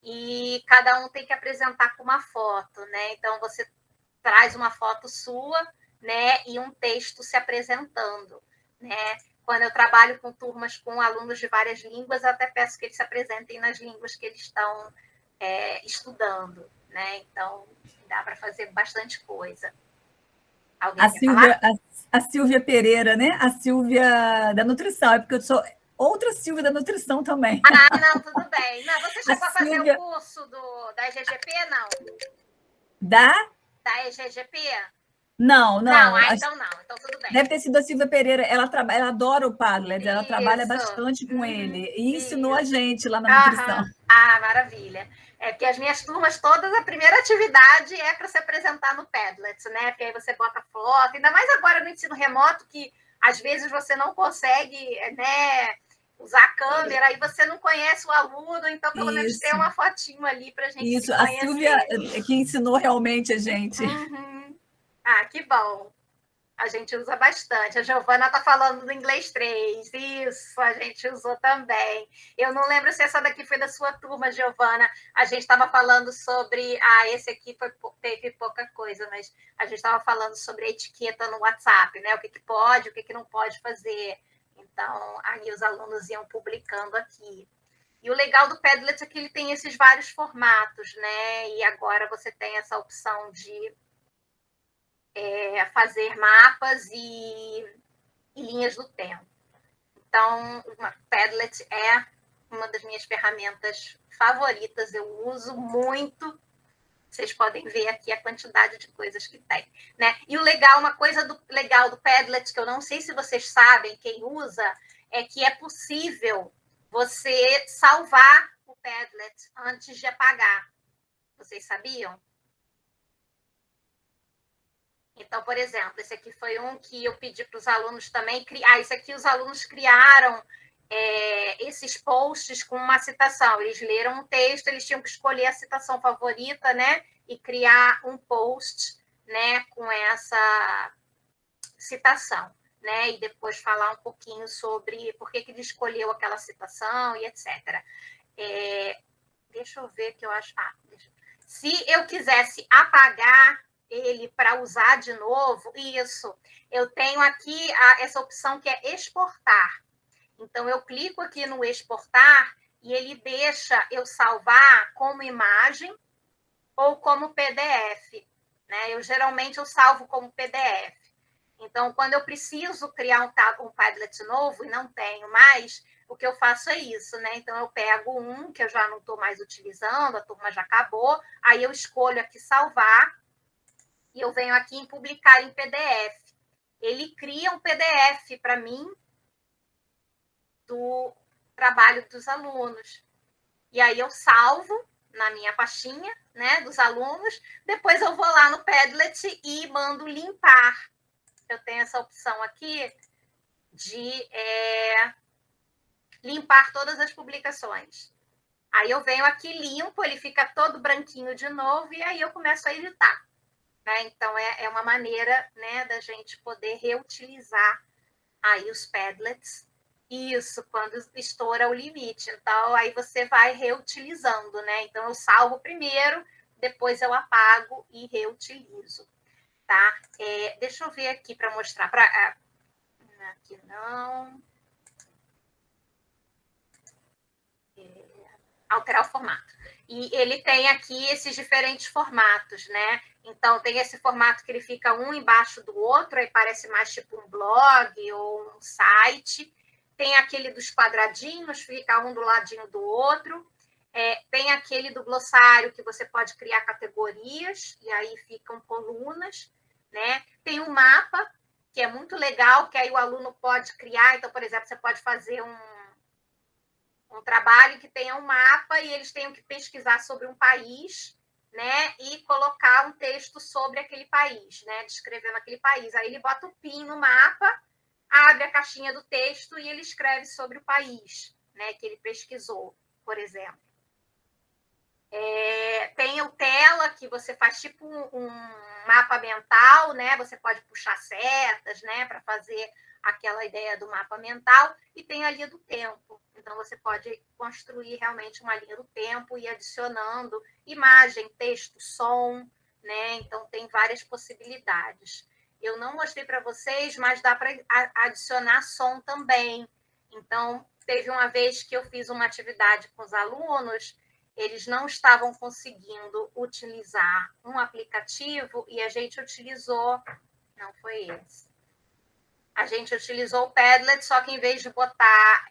e cada um tem que apresentar com uma foto, né? Então, você traz uma foto sua, né, e um texto se apresentando, né? Quando eu trabalho com turmas com alunos de várias línguas, eu até peço que eles se apresentem nas línguas que eles estão estudando, né? Então, dá para fazer bastante coisa. Alguém quer falar? A Silvia Pereira, né? A Silvia da nutrição, é porque eu sou outra Silvia da nutrição também. Não, tudo bem. Não, você chegou a fazer o curso da EGGP, não? Da EGGP? Não. Então não. Então tudo bem. Deve ter sido a Silvia Pereira. Ela adora o Padlet, ela trabalha bastante com ele. E ensinou a gente lá na nutrição. Maravilha. Porque as minhas turmas todas, a primeira atividade é para se apresentar no Padlet, né? Porque aí você bota foto, ainda mais agora no ensino remoto, que às vezes você não consegue, né, usar a câmera, aí você não conhece o aluno, então pelo menos tem uma fotinho ali para a gente Isso, se a conhecer. Silvia é que ensinou realmente a gente. Uhum. Ah, que bom. A gente usa bastante. A Giovana está falando do inglês 3. Isso, a gente usou também. Eu não lembro se essa daqui foi da sua turma, Giovana. A gente estava falando sobre... esse aqui teve pouca coisa, mas a gente estava falando sobre a etiqueta no WhatsApp, né? O que pode, o que não pode fazer. Então, aí os alunos iam publicando aqui. E o legal do Padlet é que ele tem esses vários formatos, né? E agora você tem essa opção de fazer mapas e linhas do tempo. Então, o Padlet é uma das minhas ferramentas favoritas, eu uso muito. Vocês podem ver aqui a quantidade de coisas que tem, né? E uma coisa legal do Padlet, que eu não sei se vocês sabem, quem usa, é que é possível você salvar o Padlet antes de apagar. Vocês sabiam? Então, por exemplo, esse aqui foi um que eu pedi para os alunos também criar. Esse aqui os alunos criaram esses posts com uma citação. Eles leram um texto, eles tinham que escolher a citação favorita, né? E criar um post, né? Com essa citação, né? E depois falar um pouquinho sobre por que ele escolheu aquela citação e etc. Deixa eu ver que eu acho... Se eu quisesse apagar ele para usar de novo, isso, eu tenho aqui essa opção que é exportar. Então, eu clico aqui no exportar e ele deixa eu salvar como imagem ou como PDF, né? Geralmente eu salvo como PDF. Então, quando eu preciso criar um Padlet novo e não tenho mais, o que eu faço é isso, né? Então, eu pego um que eu já não estou mais utilizando, a turma já acabou, aí eu escolho aqui salvar, e eu venho aqui em publicar em PDF. Ele cria um PDF para mim do trabalho dos alunos. E aí eu salvo na minha pastinha, né, dos alunos, depois eu vou lá no Padlet e mando limpar. Eu tenho essa opção aqui de limpar todas as publicações. Aí eu venho aqui, limpo, ele fica todo branquinho de novo, e aí eu começo a editar. Né? Então, é uma maneira, né, da gente poder reutilizar aí os Padlets. Isso, quando estoura o limite. Então, aí você vai reutilizando, né? Então, eu salvo primeiro, depois eu apago e reutilizo, tá? Deixa eu ver aqui para mostrar. Aqui não. Alterar o formato. E ele tem aqui esses diferentes formatos, né? Então, tem esse formato que ele fica um embaixo do outro, aí parece mais tipo um blog ou um site. Tem aquele dos quadradinhos, fica um do ladinho do outro. Tem aquele do glossário, que você pode criar categorias, e aí ficam colunas, né? Tem um mapa, que é muito legal, que aí o aluno pode criar. Então, por exemplo, você pode fazer um trabalho que tenha um mapa e eles tenham que pesquisar sobre um país, né, e colocar um texto sobre aquele país, né, descrevendo aquele país. Aí ele bota o PIN no mapa, abre a caixinha do texto e ele escreve sobre o país, né, que ele pesquisou, por exemplo. Tem o tela, que você faz tipo um mapa mental, né, você pode puxar setas, né, para fazer aquela ideia do mapa mental, e tem a linha do tempo. Então, você pode construir realmente uma linha do tempo e adicionando imagem, texto, som, né? Então, tem várias possibilidades. Eu não mostrei para vocês, mas dá para adicionar som também. Então, teve uma vez que eu fiz uma atividade com os alunos, eles não estavam conseguindo utilizar um aplicativo e a gente utilizou... Não foi esse. A gente utilizou o Padlet, só que em vez de botar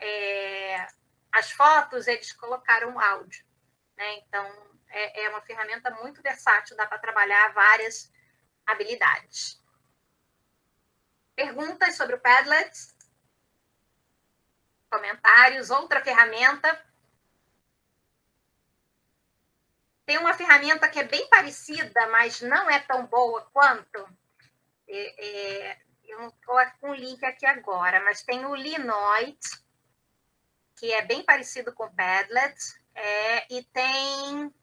as fotos, eles colocaram o áudio, né? Então, é uma ferramenta muito versátil, dá para trabalhar várias habilidades. Perguntas sobre o Padlet? Comentários? Outra ferramenta? Tem uma ferramenta que é bem parecida, mas não é tão boa quanto... eu não estou com o link aqui agora, mas tem o Linoid. que é bem parecido com o Padlet, e tem...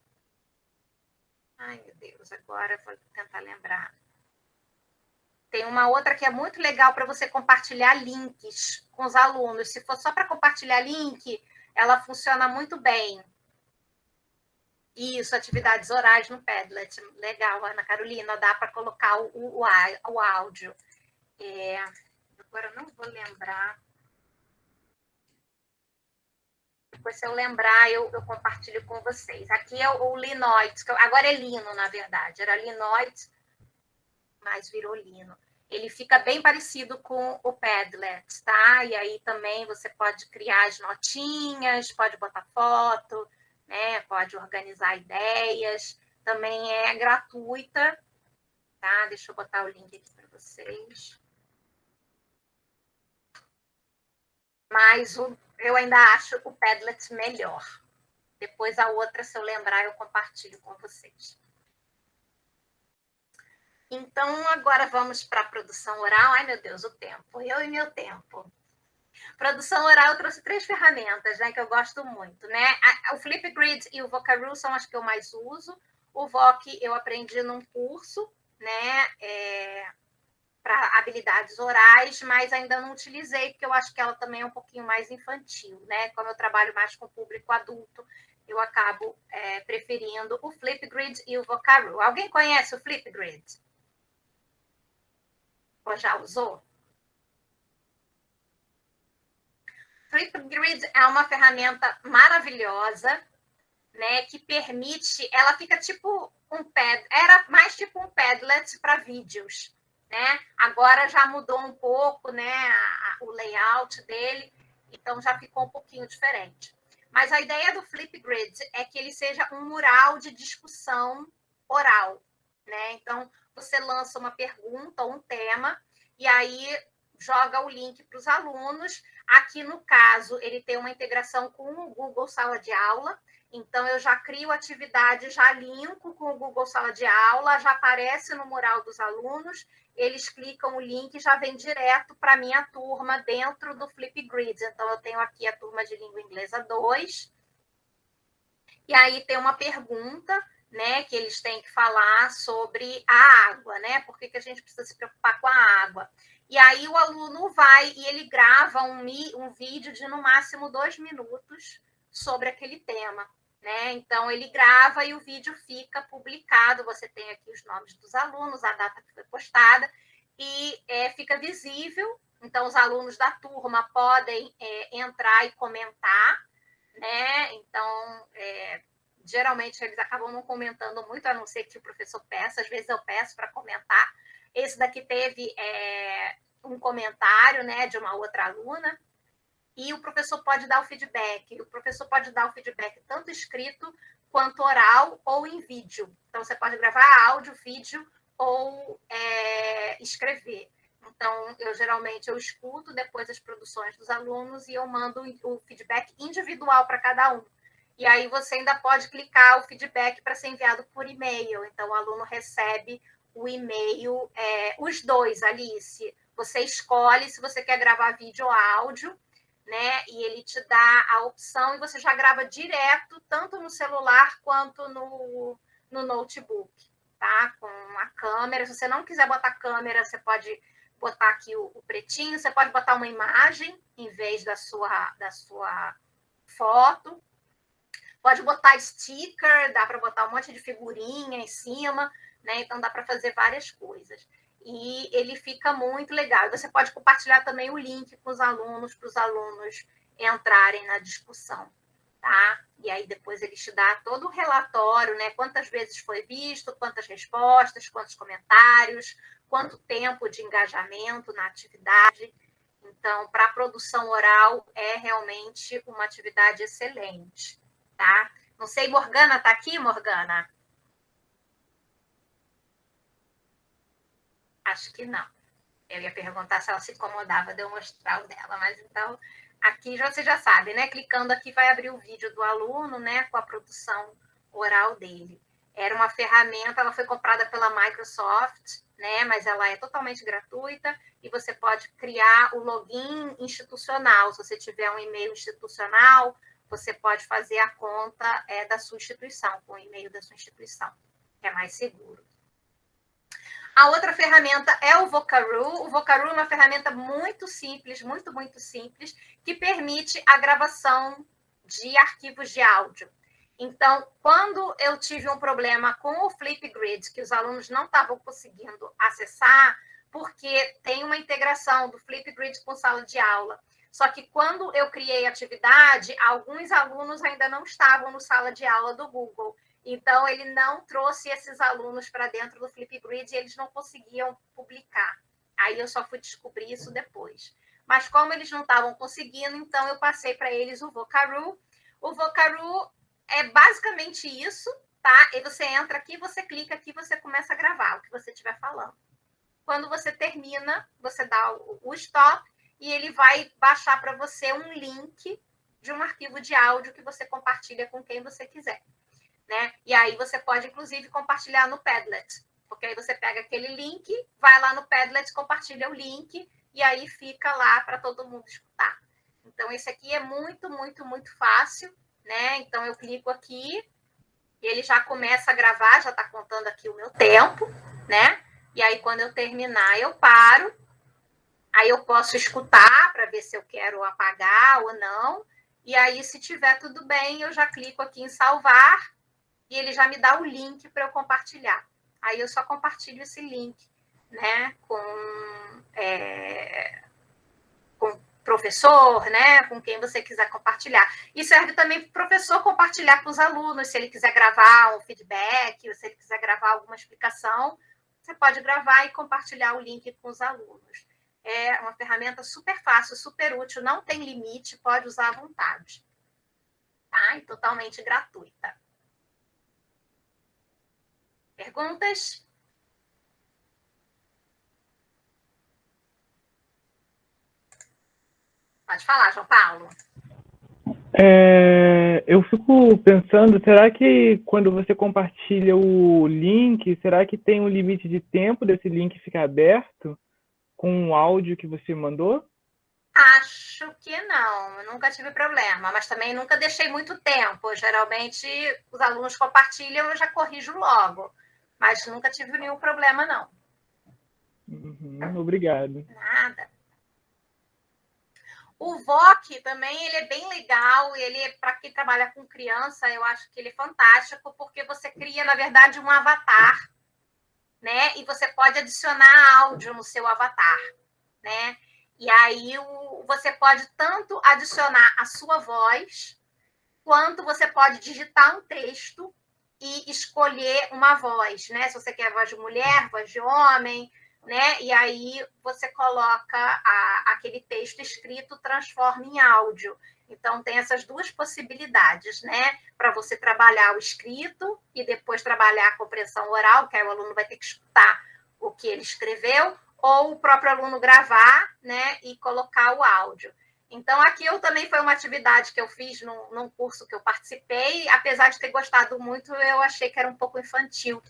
Ai, meu Deus, agora vou tentar lembrar. Tem uma outra que é muito legal para você compartilhar links com os alunos. Se for só para compartilhar link, ela funciona muito bem. Isso, atividades orais no Padlet. Legal, Ana Carolina, dá para colocar o áudio. Agora não vou lembrar. Depois, se eu lembrar, eu compartilho com vocês. Aqui é o Linoite, que agora é Lino, na verdade. Era Linoite, mas virou Lino. Ele fica bem parecido com o Padlet, tá? E aí também você pode criar as notinhas, pode botar foto, né? Pode organizar ideias. Também é gratuita, tá? Deixa eu botar o link aqui para vocês. Mas eu ainda acho o Padlet melhor. Depois a outra, se eu lembrar, eu compartilho com vocês. Então, agora vamos para a produção oral. Ai, meu Deus, o tempo. Eu e meu tempo. Produção oral, eu trouxe 3 ferramentas, né, que eu gosto muito, né? O Flipgrid e o Vocaroo são as que eu mais uso. O Voc eu aprendi num curso, né, para habilidades orais, mas ainda não utilizei, porque eu acho que ela também é um pouquinho mais infantil, né? Como eu trabalho mais com o público adulto, eu acabo preferindo o Flipgrid e o Vocaroo. Alguém conhece o Flipgrid? Ou já usou? Flipgrid é uma ferramenta maravilhosa, né, que permite, ela fica tipo era mais tipo um Padlet para vídeos, né? Agora já mudou um pouco, né, o layout dele, então já ficou um pouquinho diferente. Mas a ideia do Flipgrid é que ele seja um mural de discussão oral, né? Então, você lança uma pergunta ou um tema, e aí joga o link para os alunos. Aqui, no caso, ele tem uma integração com o Google Sala de Aula, então eu já crio atividade, já linko com o Google Sala de Aula, já aparece no mural dos alunos, eles clicam o link e já vem direto para a minha turma dentro do Flipgrid. Então, eu tenho aqui a turma de Língua Inglesa 2, e aí tem uma pergunta, né, que eles têm que falar sobre a água, né? Por que a gente precisa se preocupar com a água? E aí o aluno vai e ele grava um vídeo de, no máximo, 2 minutos sobre aquele tema, né? Então, ele grava e o vídeo fica publicado. Você tem aqui os nomes dos alunos, a data que foi postada, e fica visível. Então, os alunos da turma podem entrar e comentar, né? Então, geralmente, eles acabam não comentando muito, a não ser que o professor peça. Às vezes, eu peço para comentar. Esse daqui teve um comentário, né, de uma outra aluna, e o professor pode dar o feedback. O professor pode dar o feedback tanto escrito quanto oral ou em vídeo. Então, você pode gravar áudio, vídeo ou escrever. Então, geralmente eu escuto depois as produções dos alunos e eu mando o feedback individual para cada um. E aí você ainda pode clicar o feedback para ser enviado por e-mail. Então, o aluno recebe o e-mail, os dois, Alice. Você escolhe se você quer gravar vídeo ou áudio, né? E ele te dá a opção e você já grava direto, tanto no celular quanto no notebook, tá? Com a câmera. Se você não quiser botar câmera, você pode botar aqui o pretinho, você pode botar uma imagem em vez da sua foto. Pode botar sticker, dá para botar um monte de figurinha em cima, né? Então, dá para fazer várias coisas. E ele fica muito legal. Você pode compartilhar também o link com os alunos, para os alunos entrarem na discussão, tá? E aí, depois, ele te dá todo o relatório, né? Quantas vezes foi visto, quantas respostas, quantos comentários, quanto tempo de engajamento na atividade. Então, para a produção oral, é realmente uma atividade excelente, tá? Não sei, Morgana está aqui, Morgana? Acho que não. Eu ia perguntar se ela se incomodava de eu mostrar o dela, mas então, aqui você já sabe, né? Clicando aqui vai abrir o vídeo do aluno, né? Com a produção oral dele. Era uma ferramenta, ela foi comprada pela Microsoft, né? Mas ela é totalmente gratuita e você pode criar o login institucional. Se você tiver um e-mail institucional, você pode fazer a conta da sua instituição, com o e-mail da sua instituição, que é mais seguro. A outra ferramenta é o Vocaroo. O Vocaroo é uma ferramenta muito simples, muito, muito simples, que permite a gravação de arquivos de áudio. Então, quando eu tive um problema com o Flipgrid, que os alunos não estavam conseguindo acessar, porque tem uma integração do Flipgrid com sala de aula. Só que quando eu criei a atividade, alguns alunos ainda não estavam no sala de aula do Google. Então, ele não trouxe esses alunos para dentro do Flipgrid e eles não conseguiam publicar. Aí eu só fui descobrir isso depois. Mas como eles não estavam conseguindo, então eu passei para eles o Vocaroo. O Vocaroo é basicamente isso, tá? E você entra aqui, você clica aqui, você começa a gravar o que você estiver falando. Quando você termina, você dá o stop e ele vai baixar para você um link de um arquivo de áudio que você compartilha com quem você quiser, né? E aí você pode, inclusive, compartilhar no Padlet, porque aí você pega aquele link, vai lá no Padlet, compartilha o link e aí fica lá para todo mundo escutar. Então, esse aqui é muito, muito, muito fácil, né? Então, eu clico aqui, ele já começa a gravar, já está contando aqui o meu tempo, né? E aí, quando eu terminar, eu paro. Aí eu posso escutar para ver se eu quero apagar ou não. E aí, se tiver tudo bem, eu já clico aqui em salvar e ele já me dá o link para eu compartilhar. Aí eu só compartilho esse link, né? Com professor, né, com quem você quiser compartilhar. E serve também para o professor compartilhar com os alunos, se ele quiser gravar um feedback, ou se ele quiser gravar alguma explicação, você pode gravar e compartilhar o link com os alunos. É uma ferramenta super fácil, super útil, não tem limite, pode usar à vontade. Tá? E totalmente gratuita. Perguntas? Pode falar, João Paulo. Eu fico pensando, será que quando você compartilha o link, será que tem um limite de tempo desse link ficar aberto com o áudio que você mandou? Acho que não, eu nunca tive problema, mas também nunca deixei muito tempo. Geralmente, os alunos compartilham, eu já corrijo logo, mas nunca tive nenhum problema, não. Obrigado. Nada. O VOC também, ele é bem legal, ele, para quem trabalha com criança, eu acho que ele é fantástico, porque você cria, na verdade, um avatar, né? E você pode adicionar áudio no seu avatar, né? E aí você pode tanto adicionar a sua voz, quanto você pode digitar um texto e escolher uma voz, né? Se você quer voz de mulher, voz de homem, né? E aí você coloca aquele texto escrito, transforma em áudio. Então, tem essas duas possibilidades, né? Para você trabalhar o escrito e depois trabalhar a compreensão oral, que aí o aluno vai ter que escutar o que ele escreveu, ou o próprio aluno gravar, né? E colocar o áudio. Então, aquilo também foi uma atividade que eu fiz num curso que eu participei. Apesar de ter gostado muito, eu achei que era um pouco infantil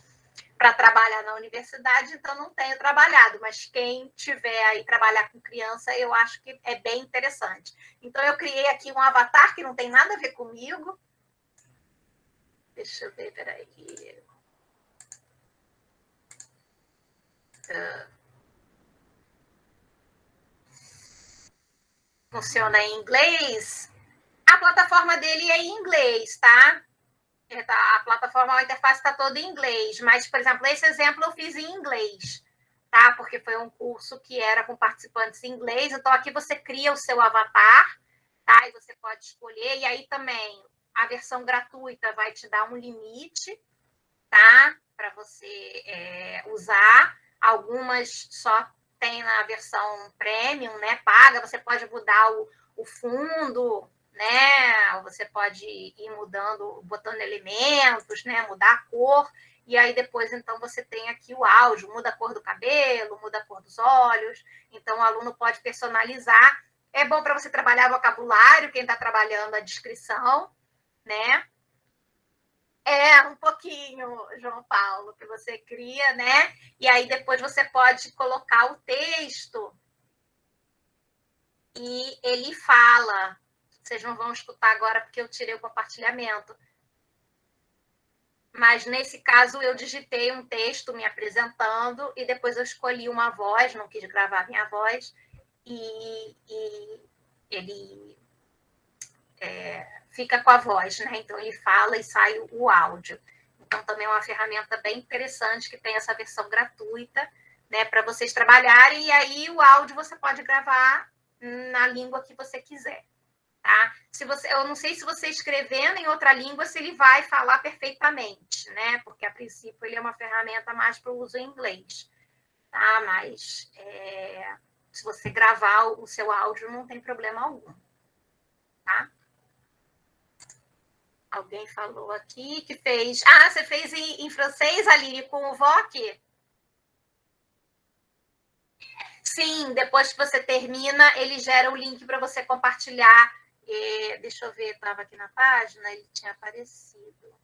para trabalhar na universidade, então não tenho trabalhado, mas quem tiver aí trabalhar com criança, eu acho que é bem interessante. Então, eu criei aqui um avatar que não tem nada a ver comigo. Deixa eu ver, peraí. Funciona em inglês. A plataforma dele é em inglês, tá? A plataforma, a interface está toda em inglês, mas, por exemplo, esse exemplo eu fiz em inglês, tá? Porque foi um curso que era com participantes em inglês, então aqui você cria o seu avatar, tá? E você pode escolher, e aí também a versão gratuita vai te dar um limite, tá? Para você usar. Algumas só tem na versão premium, né? Paga, você pode mudar o fundo, né? Você pode ir mudando, botando elementos, né? Mudar a cor, e aí depois, então, você tem aqui o áudio, muda a cor do cabelo, muda a cor dos olhos, então o aluno pode personalizar. É bom para você trabalhar vocabulário, quem está trabalhando a descrição, né? Um pouquinho, João Paulo, que você cria, né? E aí depois você pode colocar o texto e ele fala. Vocês não vão escutar agora porque eu tirei o compartilhamento. Mas nesse caso eu digitei um texto me apresentando e depois eu escolhi uma voz, não quis gravar minha voz, e ele fica com a voz, né? Então ele fala e sai o áudio. Então também é uma ferramenta bem interessante que tem essa versão gratuita, né, para vocês trabalharem, e aí o áudio você pode gravar na língua que você quiser, tá? Eu não sei se você escrevendo em outra língua se ele vai falar perfeitamente, né? Porque a princípio ele é uma ferramenta mais para o uso em inglês, tá? Mas se você gravar o seu áudio não tem problema algum, tá? Alguém falou aqui que fez... você fez em francês, Aline, com o VOC? Sim, depois que você termina, ele gera o link para você compartilhar. Deixa eu ver, estava aqui na página, ele tinha aparecido.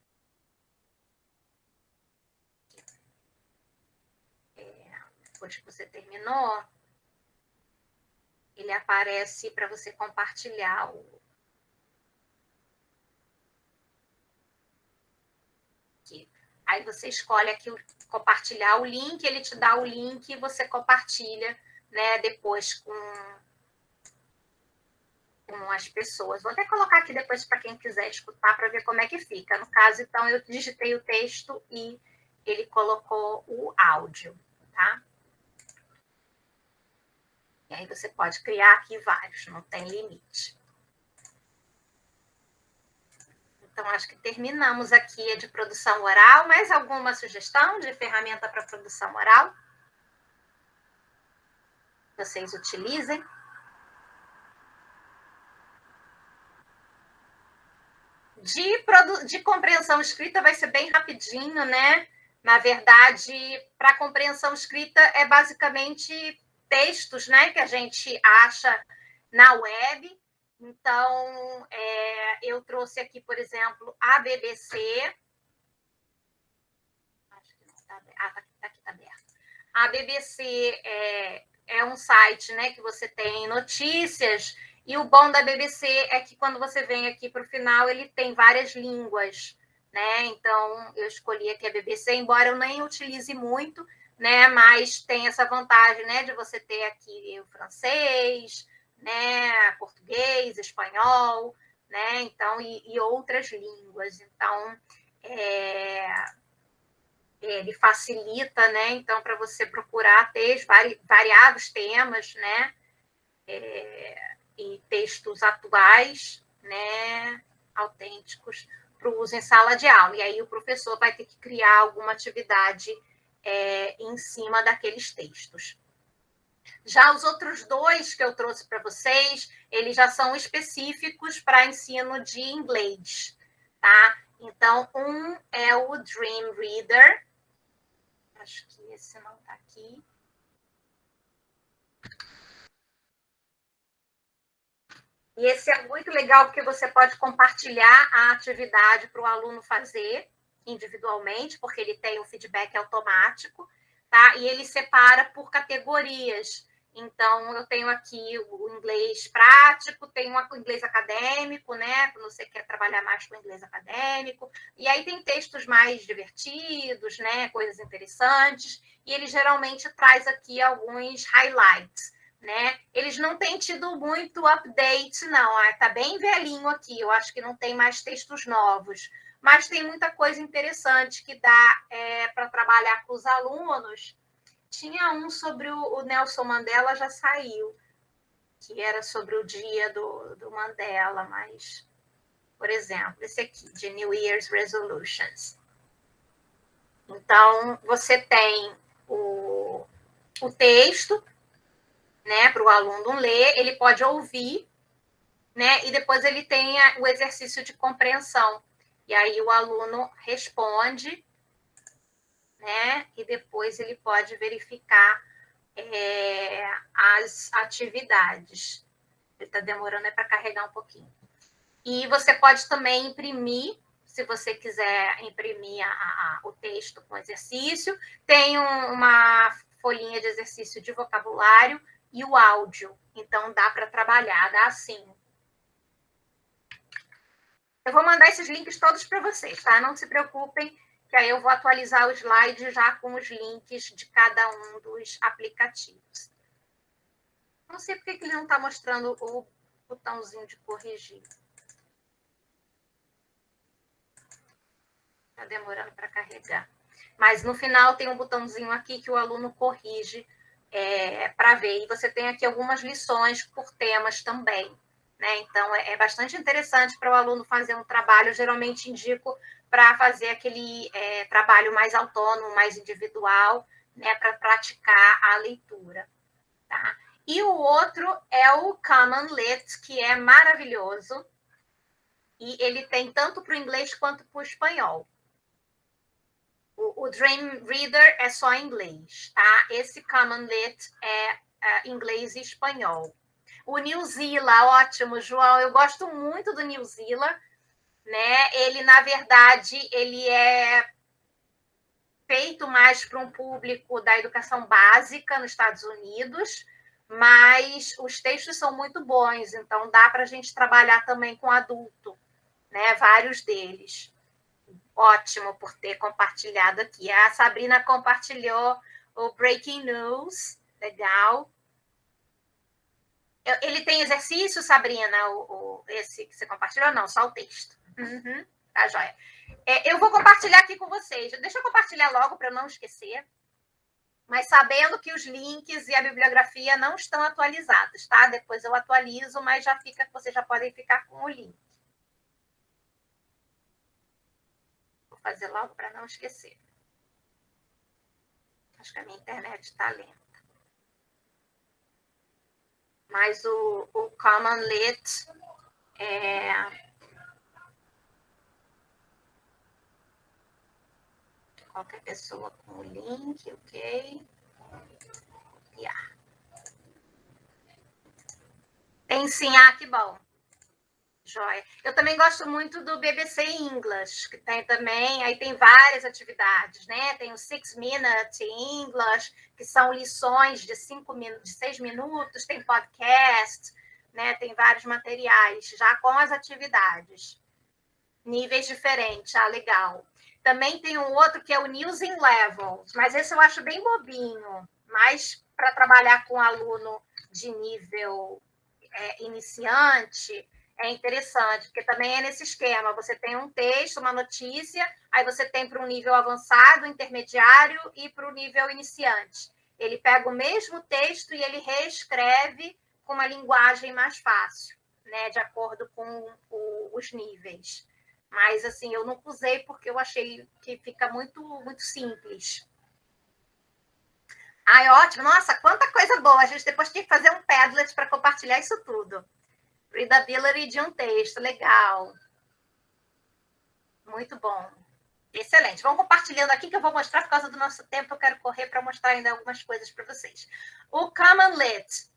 Depois que você terminou, ele aparece para você compartilhar o... Aí você escolhe aqui compartilhar o link, ele te dá o link e você compartilha, né, depois com as pessoas. Vou até colocar aqui depois para quem quiser escutar para ver como é que fica. No caso, então, eu digitei o texto e ele colocou o áudio, tá? E aí você pode criar aqui vários, não tem limite. Então, acho que terminamos aqui a de produção oral. Mais alguma sugestão de ferramenta para produção oral? Vocês utilizem? De compreensão escrita vai ser bem rapidinho, né? Na verdade, para compreensão escrita é basicamente textos, né, que a gente acha na web. Então, eu trouxe aqui, por exemplo, a BBC. Acho que não está aberto. Aqui está aberto. A BBC é um site, né, que você tem notícias, e o bom da BBC é que quando você vem aqui para o final, ele tem várias línguas, né? Então, eu escolhi aqui a BBC, embora eu nem utilize muito, né, mas tem essa vantagem, né, de você ter aqui o francês, né, português, espanhol, né, então, e outras línguas. Então, ele facilita, né, então, para você procurar variados temas, né, e textos atuais, né, autênticos, para o uso em sala de aula. E aí o professor vai ter que criar alguma atividade em cima daqueles textos. Já os outros dois que eu trouxe para vocês, eles já são específicos para ensino de inglês, tá? Então, um é o Dream Reader. Acho que esse não está aqui. E esse é muito legal porque você pode compartilhar a atividade para o aluno fazer individualmente, porque ele tem o feedback automático, tá? E ele separa por categorias. Então, eu tenho aqui o inglês prático, tenho o inglês acadêmico, né? Quando você quer trabalhar mais com o inglês acadêmico. E aí tem textos mais divertidos, né? Coisas interessantes. E ele geralmente traz aqui alguns highlights, né? Eles não têm tido muito update, não. Está bem velhinho aqui. Eu acho que não tem mais textos novos. Mas tem muita coisa interessante que dá para trabalhar com os alunos. Tinha um sobre o Nelson Mandela, já saiu, que era sobre o dia do Mandela, mas, por exemplo, esse aqui, de New Year's Resolutions. Então, você tem o texto, né, para o aluno ler, ele pode ouvir, né, e depois ele tem o exercício de compreensão. E aí o aluno responde, né, e depois ele pode verificar as atividades. Ele está demorando para carregar um pouquinho. E você pode também imprimir, se você quiser imprimir o texto com exercício. Tem uma folhinha de exercício de vocabulário e o áudio. Então, dá para trabalhar, dá sim. Eu vou mandar esses links todos para vocês, tá? Não se preocupem, que aí eu vou atualizar o slide já com os links de cada um dos aplicativos. Não sei por que ele não está mostrando o botãozinho de corrigir. Está demorando para carregar. Mas no final tem um botãozinho aqui que o aluno corrige para ver. E você tem aqui algumas lições por temas também, né? Então, é bastante interessante para o aluno fazer um trabalho. Eu geralmente indico para fazer aquele trabalho mais autônomo, mais individual, né? Para praticar a leitura, tá? E o outro é o Common Lit, que é maravilhoso. E ele tem tanto para o inglês quanto para o espanhol. O Dream Reader é só em inglês, tá? Esse Common Lit é inglês e espanhol. O Newzilla, ótimo, João. Eu gosto muito do Newzilla, né? Ele, na verdade, ele é feito mais para um público da educação básica nos Estados Unidos, mas os textos são muito bons, então dá para a gente trabalhar também com adulto, né? Vários deles. Ótimo por ter compartilhado aqui. A Sabrina compartilhou o Breaking News, legal. Ele tem exercício, Sabrina, esse que você compartilhou? Não, só o texto. Uhum, tá joia. Eu vou compartilhar aqui com vocês. Deixa eu compartilhar logo para eu não esquecer. Mas sabendo que os links e a bibliografia não estão atualizados, tá? Depois eu atualizo, mas já fica, vocês já podem ficar com o link. Vou fazer logo para não esquecer. Acho que a minha internet está lenta. Mas o Common Lit qualquer pessoa com o link, ok? Yeah. Tem sim, que bom. Joia. Eu também gosto muito do BBC English, que tem também, aí tem várias atividades, né? Tem o 6 Minute English, que são lições de 6 minutos, tem podcast, né? Tem vários materiais, já com as atividades. Níveis diferentes, legal. Também tem um outro que é o News in Levels, mas esse eu acho bem bobinho, mais para trabalhar com aluno de nível iniciante, é interessante, porque também é nesse esquema, você tem um texto, uma notícia, aí você tem para um nível avançado, intermediário e para o nível iniciante. Ele pega o mesmo texto e ele reescreve com uma linguagem mais fácil, né, de acordo com os níveis. Mas, assim, eu não usei porque eu achei que fica muito, muito simples. Ótimo. Nossa, quanta coisa boa. A gente depois tinha que fazer um Padlet para compartilhar isso tudo. Readability de um texto. Legal. Muito bom. Excelente. Vamos compartilhando aqui que eu vou mostrar por causa do nosso tempo. Eu quero correr para mostrar ainda algumas coisas para vocês. O Common Lit.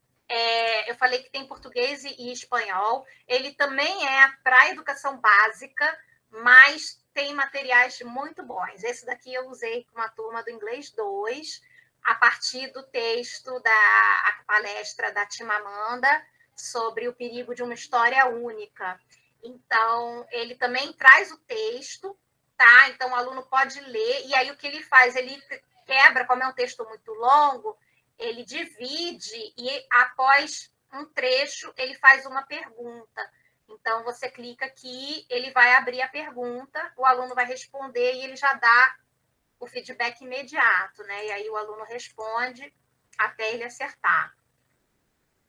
Eu falei que tem português e espanhol. Ele também é para educação básica, mas tem materiais muito bons. Esse daqui eu usei com uma turma do Inglês 2, a partir do texto da palestra da Chimamanda sobre o perigo de uma história única. Então, ele também traz o texto, tá? Então, o aluno pode ler, e aí o que ele faz? Ele quebra, como é um texto muito longo, ele divide e, após um trecho, ele faz uma pergunta. Então, você clica aqui, ele vai abrir a pergunta, o aluno vai responder e ele já dá o feedback imediato, né? E aí o aluno responde até ele acertar.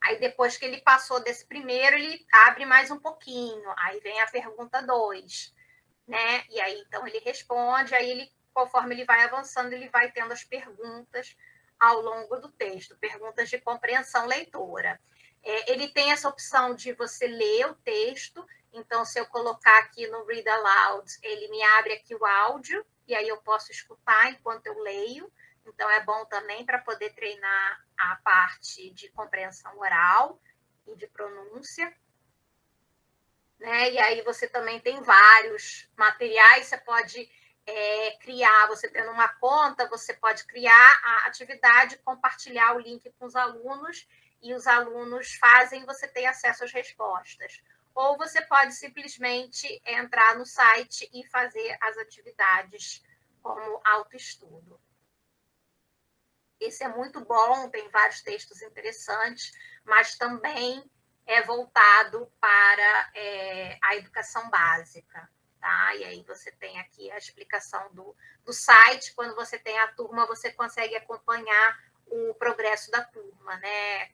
Aí, depois que ele passou desse primeiro, ele abre mais um pouquinho. Aí vem a pergunta 2, né? E aí, então, ele responde, aí ele, conforme ele vai avançando, ele vai tendo as perguntas ao longo do texto, perguntas de compreensão leitora. Ele tem essa opção de você ler o texto, então, se eu colocar aqui no Read Aloud, ele me abre aqui o áudio, e aí eu posso escutar enquanto eu leio. Então, é bom também para poder treinar a parte de compreensão oral e de pronúncia. né? E aí você também tem vários materiais, você pode criar, você tendo uma conta, você pode criar a atividade, compartilhar o link com os alunos, e os alunos fazem, você tem acesso às respostas. Ou você pode simplesmente entrar no site e fazer as atividades como autoestudo. Esse é muito bom, tem vários textos interessantes, mas também é voltado para a educação básica. Tá? E aí você tem aqui a explicação do site. Quando você tem a turma, você consegue acompanhar o progresso da turma, né?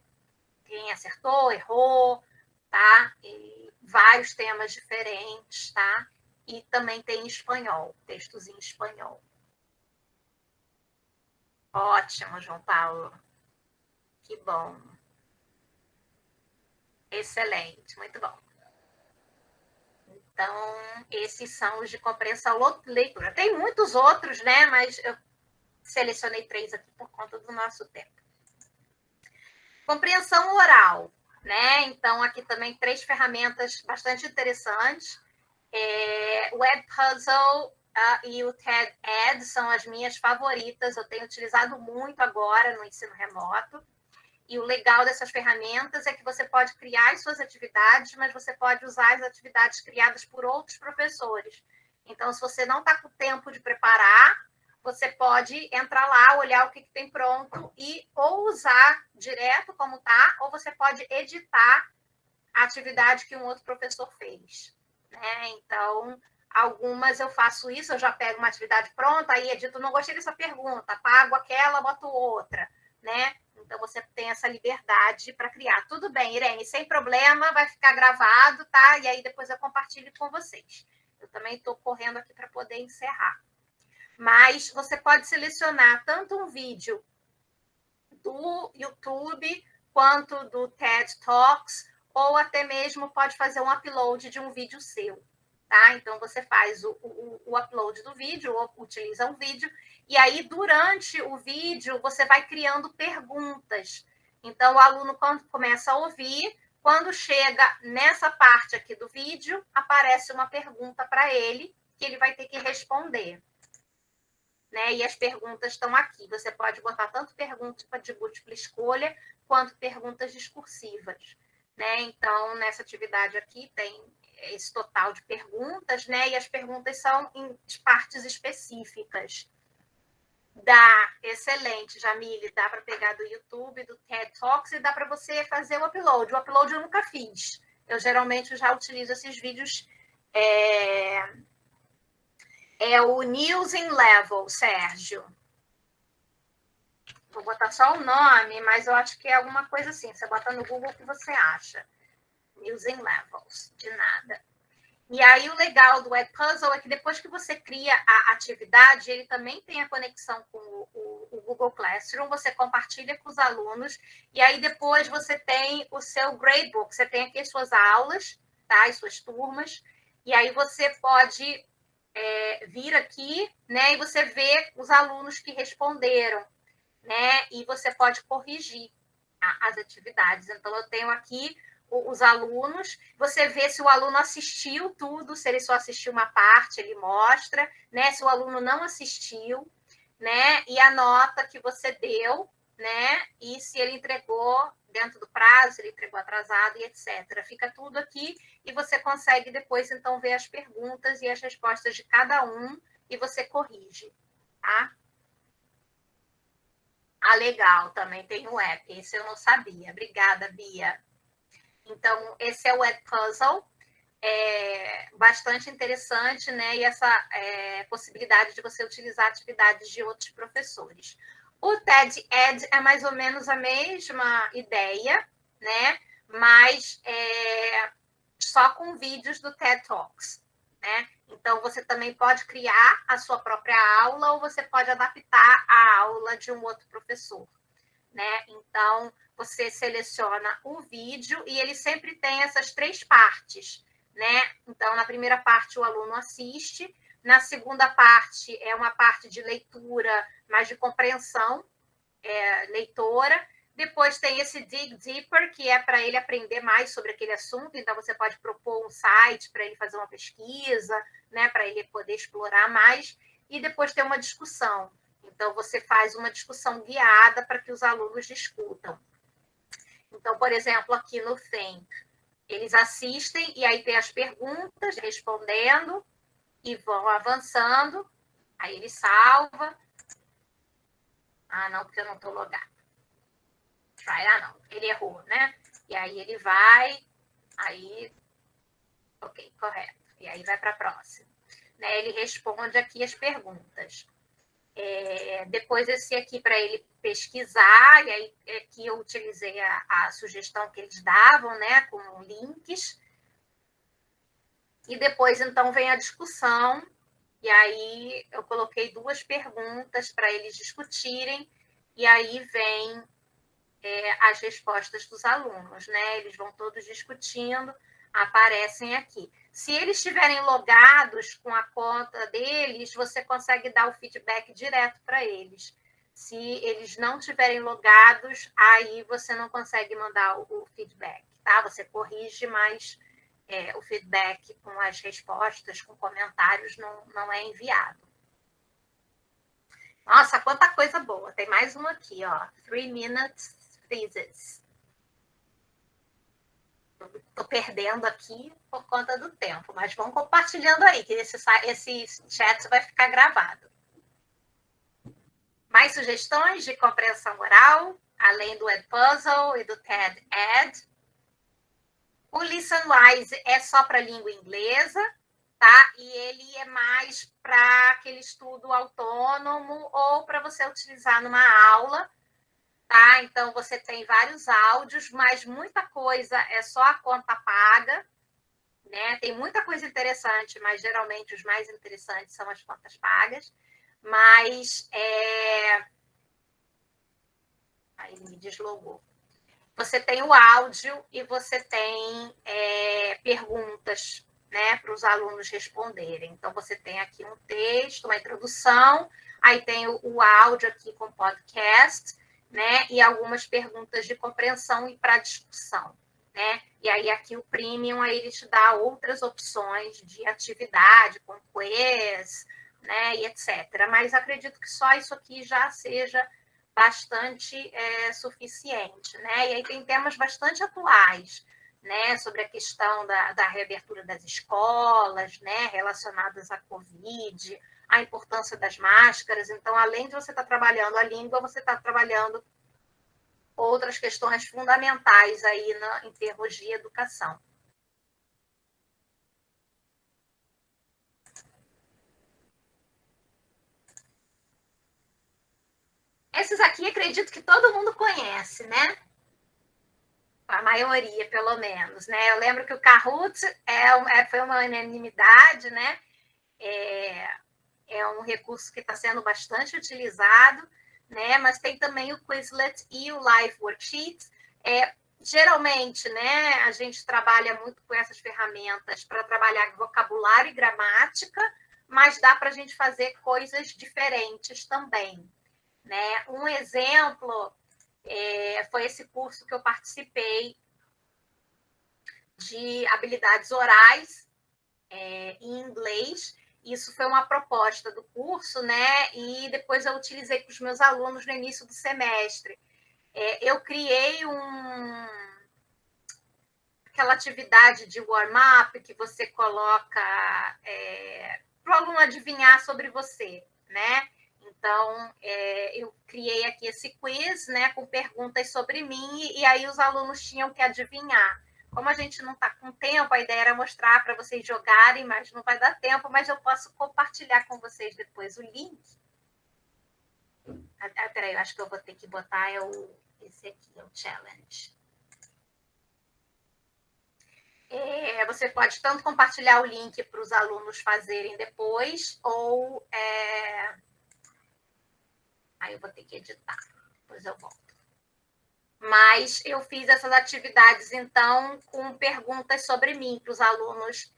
Quem acertou, errou, tá? E vários temas diferentes, tá? E também tem em espanhol, textos em espanhol. Ótimo, João Paulo. Que bom. Excelente, muito bom. Então, esses são os de compreensão leitura. Tem muitos outros, né? Mas eu selecionei 3 aqui por conta do nosso tempo. Compreensão oral, né? Então, aqui também 3 ferramentas bastante interessantes. O Web Puzzle e o TED Ed são as minhas favoritas. Eu tenho utilizado muito agora no ensino remoto. E o legal dessas ferramentas é que você pode criar as suas atividades, mas você pode usar as atividades criadas por outros professores. Então, se você não está com tempo de preparar, você pode entrar lá, olhar o que tem pronto e ou usar direto como está, ou você pode editar a atividade que um outro professor fez. Né? Então, algumas eu faço isso, eu já pego uma atividade pronta, aí edito, não gostei dessa pergunta, apago aquela, boto outra, né? Então, você tem essa liberdade para criar. Tudo bem, Irene, sem problema, vai ficar gravado, tá? E aí depois eu compartilho com vocês. Eu também estou correndo aqui para poder encerrar. Mas você pode selecionar tanto um vídeo do YouTube quanto do TED Talks, ou até mesmo pode fazer um upload de um vídeo seu. Tá? Então, você faz o upload do vídeo, ou utiliza um vídeo, e aí, durante o vídeo, você vai criando perguntas. Então, o aluno, quando começa a ouvir, quando chega nessa parte aqui do vídeo, aparece uma pergunta para ele, que ele vai ter que responder. Né? E as perguntas estão aqui. Você pode botar tanto perguntas de múltipla escolha, quanto perguntas discursivas. Né? Então, nessa atividade aqui, tem esse total de perguntas, né? E as perguntas são em partes específicas. Excelente, Jamile, dá para pegar do YouTube, do TED Talks, e dá para você fazer o upload. O upload eu nunca fiz. Eu geralmente já utilizo esses vídeos. É o News in Level, Sérgio. Vou botar só o nome, mas eu acho que é alguma coisa assim. Você bota no Google o que você acha. News in Levels, de nada. E aí o legal do Web Puzzle é que depois que você cria a atividade, ele também tem a conexão com o Google Classroom, você compartilha com os alunos, e aí depois você tem o seu gradebook, você tem aqui as suas aulas, tá? As suas turmas, e aí você pode vir aqui, né? E você vê os alunos que responderam, né? E você pode corrigir as atividades. Então, eu tenho aqui os alunos, você vê se o aluno assistiu tudo, se ele só assistiu uma parte, ele mostra, né? Se o aluno não assistiu, né? E a nota que você deu, né? E se ele entregou dentro do prazo, se ele entregou atrasado e etc. Fica tudo aqui e você consegue depois, então, ver as perguntas e as respostas de cada um e você corrige, tá? Ah, legal, também tem o app, esse eu não sabia. Obrigada, Bia. Então, esse é o Web Puzzle, bastante interessante, né? E essa possibilidade de você utilizar atividades de outros professores. O TED Ed é mais ou menos a mesma ideia, né? Mas só com vídeos do TED Talks, né? Então, você também pode criar a sua própria aula ou você pode adaptar a aula de um outro professor, né? Então, você seleciona o vídeo e ele sempre tem essas 3 partes, né? Então, na primeira parte, o aluno assiste. Na segunda parte, é uma parte de leitura, mais de compreensão leitora. Depois tem esse Dig Deeper, que é para ele aprender mais sobre aquele assunto. Então, você pode propor um site para ele fazer uma pesquisa, né, para ele poder explorar mais. E depois tem uma discussão. Então, você faz uma discussão guiada para que os alunos discutam. Então, por exemplo, aqui no Think, eles assistem e aí tem as perguntas, respondendo, e vão avançando. Aí ele salva. Ah, não, porque eu não estou logado. Não, ele errou, né? E aí ele vai, aí, ok, correto. E aí vai para a próxima. Né? Ele responde aqui as perguntas. Depois esse aqui para ele pesquisar, e aí aqui eu utilizei a sugestão que eles davam, né? Com links. E depois, então, vem a discussão, e aí eu coloquei 2 perguntas para eles discutirem, e aí vem as respostas dos alunos, né? Eles vão todos discutindo, aparecem aqui. Se eles estiverem logados com a conta deles, você consegue dar o feedback direto para eles. Se eles não estiverem logados, aí você não consegue mandar o feedback, tá? Você corrige, mas o feedback com as respostas, com comentários, não é enviado. Nossa, quanta coisa boa. Tem mais um aqui, ó. 3 minutes thesis. Estou perdendo aqui por conta do tempo, mas vamos compartilhando aí, que esse chat vai ficar gravado. Mais sugestões de compreensão oral, além do Edpuzzle e do TED Ed. O ListenWise é só para língua inglesa, tá? E ele é mais para aquele estudo autônomo ou para você utilizar numa aula, tá? Então, você tem vários áudios, mas muita coisa é só a conta paga, né? Tem muita coisa interessante, mas geralmente os mais interessantes são as contas pagas. Mas aí ele me deslogou. Você tem o áudio e você tem perguntas, né, para os alunos responderem. Então, você tem aqui um texto, uma introdução, aí tem o áudio aqui com podcast, né, e algumas perguntas de compreensão e para discussão, né? E aí aqui o Premium, aí ele te dá outras opções de atividade, com quiz, né, e etc. Mas acredito que só isso aqui já seja bastante suficiente, né? E aí tem temas bastante atuais, né? Sobre a questão da reabertura das escolas, né? Relacionadas à Covid, a importância das máscaras. Então, além de você estar trabalhando a língua, você está trabalhando outras questões fundamentais aí em termos de educação. Esses aqui, acredito que todo mundo conhece, né? A maioria, pelo menos, né? Eu lembro que o Kahoot foi uma unanimidade, né? É um recurso que está sendo bastante utilizado, né? Mas tem também o Quizlet e o Live Worksheet. Geralmente, né, a gente trabalha muito com essas ferramentas para trabalhar vocabulário e gramática, mas dá para a gente fazer coisas diferentes também, né? Um exemplo foi esse curso que eu participei de habilidades orais em inglês. Isso foi uma proposta do curso, né? E depois eu utilizei com os meus alunos no início do semestre. Eu criei aquela atividade de warm-up que você coloca para o aluno adivinhar sobre você, né? Então, eu criei aqui esse quiz, né, com perguntas sobre mim, e aí os alunos tinham que adivinhar. Como a gente não está com tempo, a ideia era mostrar para vocês jogarem, mas não vai dar tempo, mas eu posso compartilhar com vocês depois o link. Peraí, eu acho que eu vou ter que botar esse aqui, é o challenge. Você pode tanto compartilhar o link para os alunos fazerem depois, ou... Aí eu vou ter que editar, depois eu volto. Mas eu fiz essas atividades, então, com perguntas sobre mim, para os alunos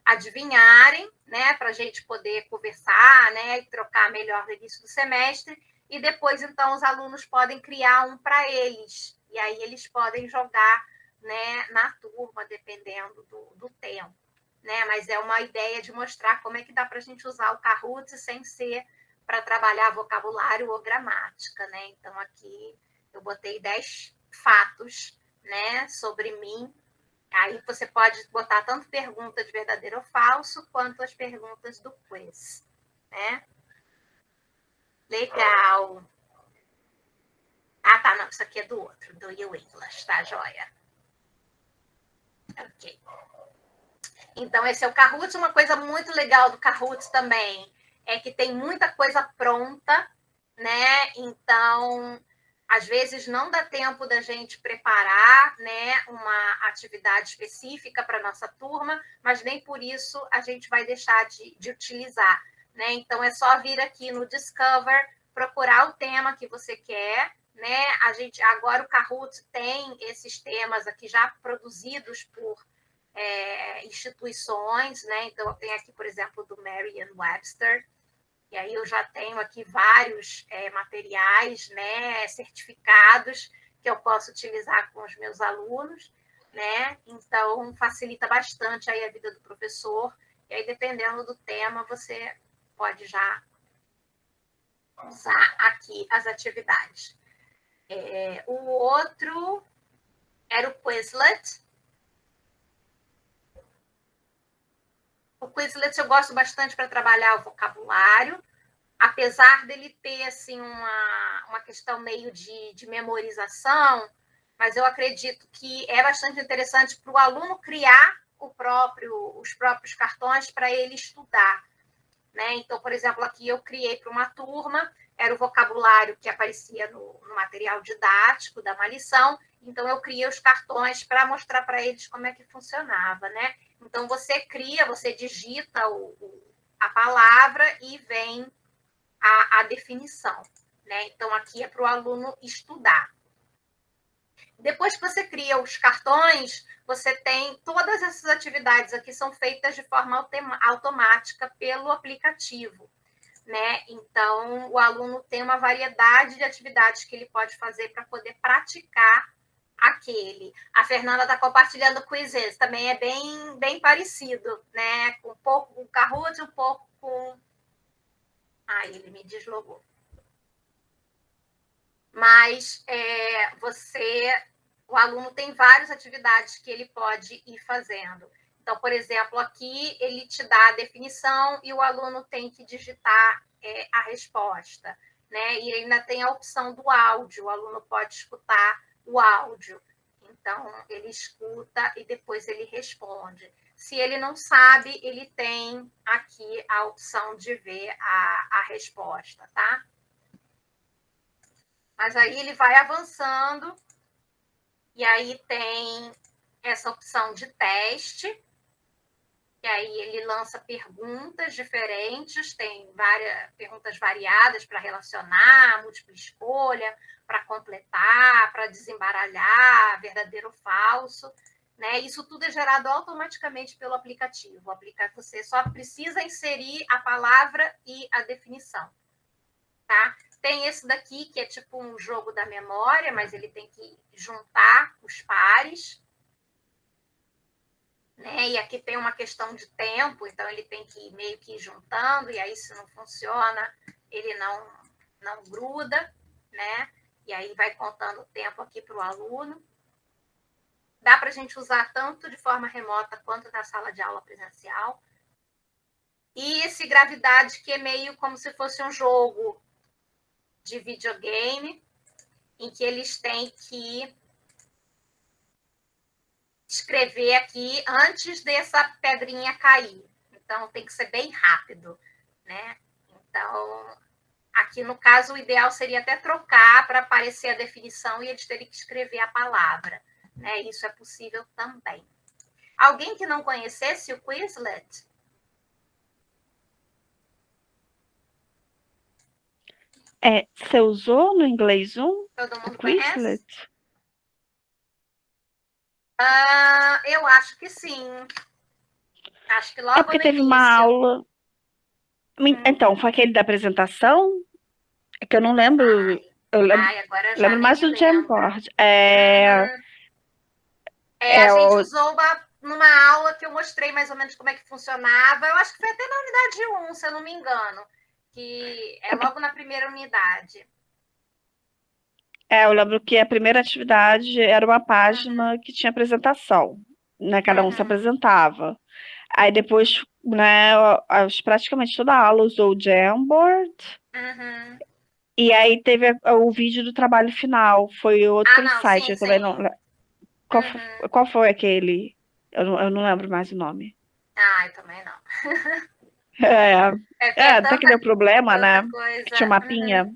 adivinharem, né, para a gente poder conversar, né, e trocar melhor no início do semestre. e depois, então, os alunos podem criar um para eles, e aí eles podem jogar, né, na turma, dependendo do tempo. Né? Mas é uma ideia de mostrar como é que dá para a gente usar o Kahoot sem ser para trabalhar vocabulário ou gramática. Né? Então, aqui eu botei 10 fatos, né, sobre mim. Aí você pode botar tanto pergunta de verdadeiro ou falso, quanto as perguntas do quiz. Né? Legal. Ah, tá, não, isso aqui é do outro, do You English, tá, joia? Ok. Então, esse é o Kahoot. Uma coisa muito legal do Kahoot também é que tem muita coisa pronta, né? Então, às vezes não dá tempo da gente preparar, né, uma atividade específica para a nossa turma, mas nem por isso a gente vai deixar de utilizar, né? Então, é só vir aqui no Discover, procurar o tema que você quer, né? Agora o Kahoot tem esses temas aqui já produzidos por instituições, né? Então, eu tenho aqui, por exemplo, do Merriam-Webster, e aí eu já tenho aqui vários materiais, né, certificados que eu posso utilizar com os meus alunos, né? Então, facilita bastante aí a vida do professor, e aí, dependendo do tema, você pode já usar aqui as atividades. O outro era o Quizlet. O Quizlet eu gosto bastante para trabalhar o vocabulário, apesar dele ter assim, uma questão meio de memorização, mas eu acredito que é bastante interessante para o aluno criar os próprios cartões para ele estudar. Né? Então, por exemplo, aqui eu criei para uma turma, era o vocabulário que aparecia no material didático da uma lição, então eu criei os cartões para mostrar para eles como é que funcionava, né? Então, você cria, você digita a palavra e vem a definição, né? Então, aqui é para o aluno estudar. Depois que você cria os cartões, você tem todas essas atividades aqui são feitas de forma automática pelo aplicativo, né? Então, o aluno tem uma variedade de atividades que ele pode fazer para poder praticar aquele. A Fernanda está compartilhando quizzes, também é bem parecido, né? Com um pouco com o Kahoot, um pouco com... Ah, ele me deslogou. Mas o aluno tem várias atividades que ele pode ir fazendo. Então, por exemplo, aqui ele te dá a definição e o aluno tem que digitar a resposta, né? E ainda tem a opção do áudio, o aluno pode escutar o áudio. Então, ele escuta e depois ele responde. Se ele não sabe, ele tem aqui a opção de ver a resposta, tá? Mas aí ele vai avançando e aí tem essa opção de teste, e aí ele lança perguntas diferentes, tem várias perguntas variadas para relacionar, múltipla escolha, para completar, para desembaralhar, verdadeiro ou falso, né? Isso tudo é gerado automaticamente pelo aplicativo. Você só precisa inserir a palavra e a definição, tá? Tem esse daqui, que é tipo um jogo da memória, mas ele tem que juntar os pares, né? E aqui tem uma questão de tempo, então ele tem que meio que ir juntando, e aí se não funciona, ele não gruda, né? E aí vai contando o tempo aqui para o aluno. Dá para a gente usar tanto de forma remota quanto na sala de aula presencial. E esse gravidade, que é meio como se fosse um jogo de videogame, em que eles têm que escrever aqui antes dessa pedrinha cair. Então, tem que ser bem rápido, né? Então, aqui no caso, o ideal seria até trocar para aparecer a definição e eles terem que escrever a palavra, né? Isso é possível também. Alguém que não conhecesse o Quizlet? Você usou no Inglês 1? Todo mundo o Quizlet? conhece? Eu acho que sim. Acho que logo porque no teve início. uma aula. Então, foi aquele da apresentação? É que eu não lembro. Eu agora eu já lembro mais nem do me lembro. Jamboard. A gente usou numa aula que eu mostrei mais ou menos como é que funcionava. Eu acho que foi até na unidade 1, se eu não me engano, que é logo na primeira unidade. Eu lembro que a primeira atividade era uma página que tinha apresentação, né? Cada um se apresentava. Aí depois, né, praticamente toda a aula usou o Jamboard. E aí teve o vídeo do trabalho final, foi outro site, eu também não. Qual foi aquele? Eu não lembro mais o nome. Eu também não. Até que deu problema, né? Coisa. Que tinha um mapinha.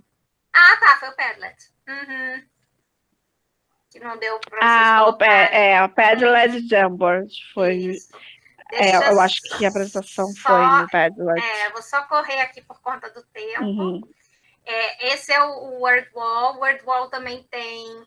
Tá, foi o Padlet. Que não deu para vocês colocarem. O Padlet e Jamboard foi. Isso. Eu acho que a apresentação foi no Padlet. Vou só correr aqui por conta do tempo. Esse é o WordWall. O WordWall também tem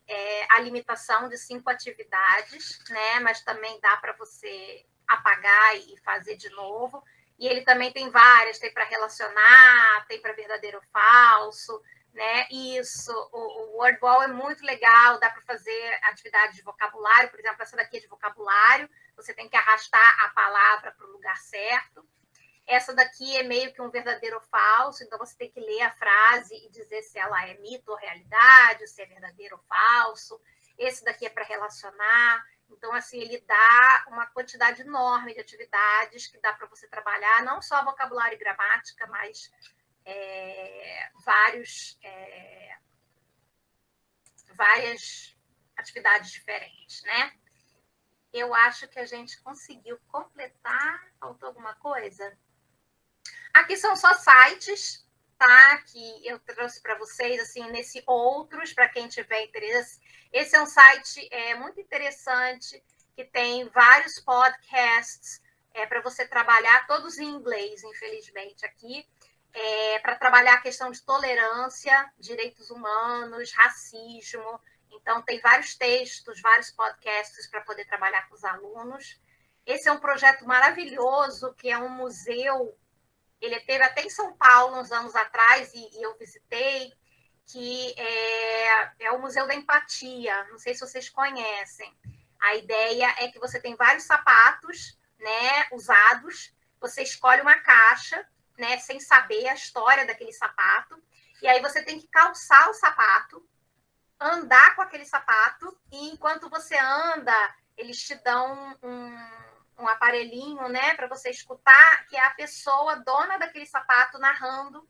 a limitação de 5 atividades, né? Mas também dá para você apagar e fazer de novo. E ele também tem várias, tem para relacionar, tem para verdadeiro ou falso, né? Isso, o WordWall é muito legal, dá para fazer atividade de vocabulário, por exemplo, essa daqui é de vocabulário, você tem que arrastar a palavra para o lugar certo. Essa daqui é meio que um verdadeiro ou falso, então você tem que ler a frase e dizer se ela é mito ou realidade, se é verdadeiro ou falso. Esse daqui é para relacionar. Então, assim, ele dá uma quantidade enorme de atividades que dá para você trabalhar, não só vocabulário e gramática, mas várias atividades diferentes, né? Eu acho que a gente conseguiu completar. Faltou alguma coisa? Aqui são só sites, tá? Que eu trouxe para vocês, assim, nesse outros, para quem tiver interesse. Esse é um site muito interessante, que tem vários podcasts para você trabalhar, todos em inglês, infelizmente, aqui, para trabalhar a questão de tolerância, direitos humanos, racismo. Então, tem vários textos, vários podcasts para poder trabalhar com os alunos. Esse é um projeto maravilhoso, que é um museu. Ele teve até em São Paulo, uns anos atrás, e eu visitei, que é o Museu da Empatia. Não sei se vocês conhecem. A ideia é que você tem vários sapatos, né, usados, você escolhe uma caixa, né, sem saber a história daquele sapato, e aí você tem que calçar o sapato, andar com aquele sapato, e enquanto você anda, eles te dão um aparelhinho, né, para você escutar, que é a pessoa dona daquele sapato narrando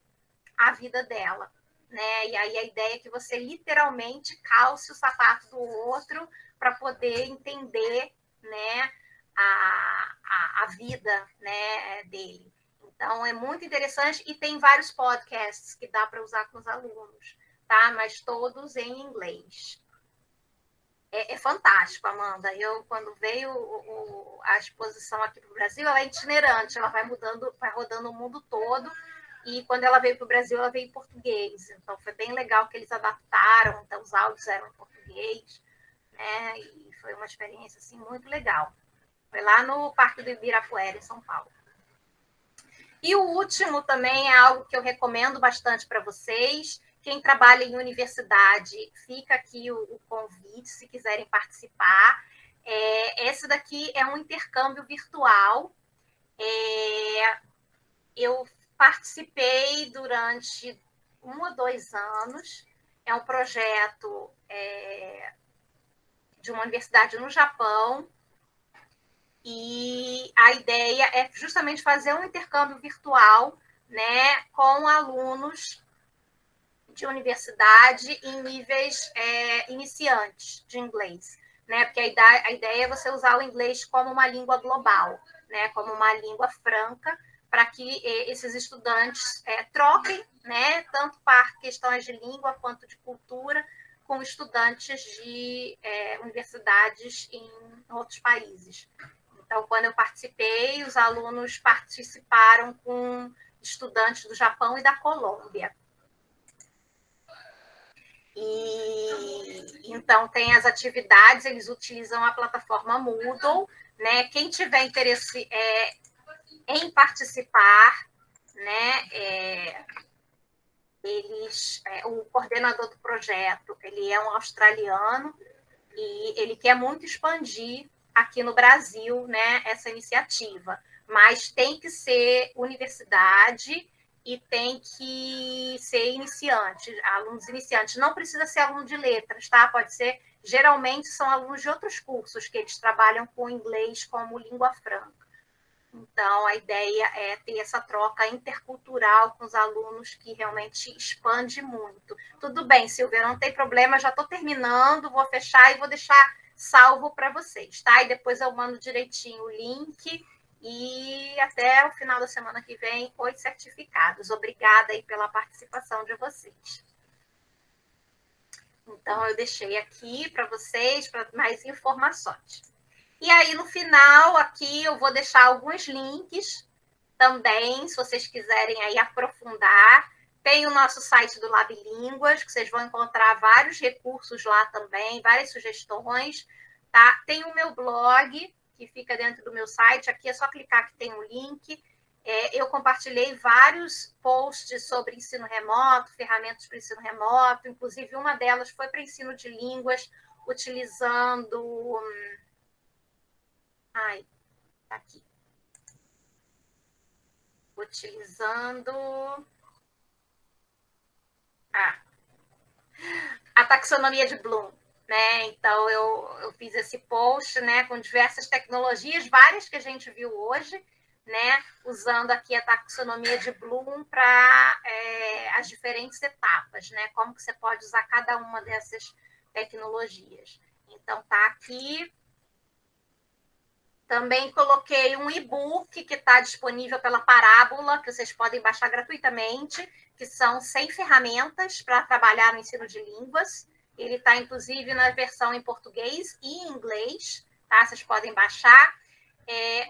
a vida dela, né? E aí a ideia é que você literalmente calce o sapato do outro para poder entender, né, a vida, né, dele. Então é muito interessante e tem vários podcasts que dá para usar com os alunos, tá? Mas todos em inglês. É fantástico, Amanda. Quando veio a exposição aqui para o Brasil, ela é itinerante, ela vai mudando, vai rodando o mundo todo. E quando ela veio para o Brasil, ela veio em português. Então, foi bem legal que eles adaptaram. Então, os áudios eram em português, né? E foi uma experiência assim, muito legal. Foi lá no Parque do Ibirapuera, em São Paulo. E o último também é algo que eu recomendo bastante para vocês. Quem trabalha em universidade, fica aqui o convite, se quiserem participar. Esse daqui é um intercâmbio virtual. Eu participei durante 1 ou 2 anos. É um projeto de uma universidade no Japão. E a ideia é justamente fazer um intercâmbio virtual, né, com alunos de universidade em níveis iniciantes de inglês, né? Porque a ideia é você usar o inglês como uma língua global, né? Como uma língua franca, para que esses estudantes troquem, né? Tanto para questões de língua quanto de cultura, com estudantes de universidades em outros países. Então, quando eu participei, os alunos participaram com estudantes do Japão e da Colômbia. E então tem as atividades, eles utilizam a plataforma Moodle, né? Quem tiver interesse em participar, né? mas o coordenador do projeto, ele é um australiano e ele quer muito expandir aqui no Brasil, né, essa iniciativa, mas tem que ser universidade e tem que ser iniciante, alunos iniciantes. Não precisa ser aluno de letras, tá? Pode ser, geralmente são alunos de outros cursos que eles trabalham com inglês como língua franca. Então, a ideia é ter essa troca intercultural com os alunos que realmente expande muito. Tudo bem, Silvia, não tem problema, já estou terminando, vou fechar e vou deixar salvo para vocês, tá? E depois eu mando direitinho o link e até o final da semana que vem, 8 certificados. Obrigada aí pela participação de vocês. Então, eu deixei aqui para vocês, para mais informações. E aí, no final, aqui eu vou deixar alguns links também, se vocês quiserem aí aprofundar. Tem o nosso site do Lab Línguas, que vocês vão encontrar vários recursos lá também, várias sugestões, tá? Tem o meu blog, que fica dentro do meu site. Aqui é só clicar que tem um link. Eu compartilhei vários posts sobre ensino remoto, ferramentas para ensino remoto, inclusive uma delas foi para ensino de línguas, utilizando... Ai, tá aqui. Utilizando a taxonomia de Bloom, né? Então, eu fiz esse post, né, com diversas tecnologias, várias que a gente viu hoje, né, usando aqui a taxonomia de Bloom para as diferentes etapas, né? Como que você pode usar cada uma dessas tecnologias. Então, tá aqui. Também coloquei um e-book que está disponível pela Parábola, que vocês podem baixar gratuitamente, que são 100 ferramentas para trabalhar no ensino de línguas. Ele está, inclusive, na versão em português e em inglês, tá? Vocês podem baixar.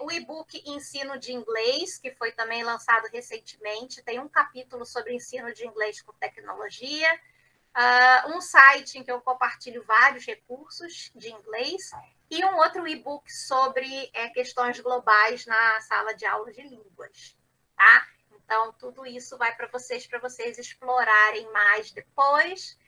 O e-book Ensino de Inglês, que foi também lançado recentemente, tem um capítulo sobre ensino de inglês com tecnologia. Um site em que eu compartilho vários recursos de inglês e um outro e-book sobre questões globais na sala de aula de línguas, tá? Então, tudo isso vai para vocês explorarem mais depois.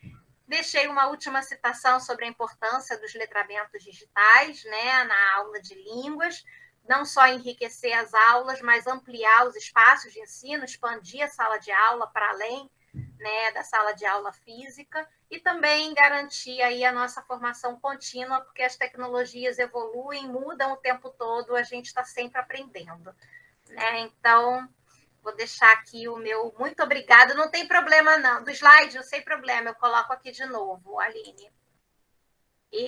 Deixei uma última citação sobre a importância dos letramentos digitais, né, na aula de línguas, não só enriquecer as aulas, mas ampliar os espaços de ensino, expandir a sala de aula para além, né, da sala de aula física e também garantir aí a nossa formação contínua, porque as tecnologias evoluem, mudam o tempo todo, a gente está sempre aprendendo, né? Então, vou deixar aqui o meu muito obrigada. Não tem problema, não. Do slide, não tem problema, eu coloco aqui de novo, Aline.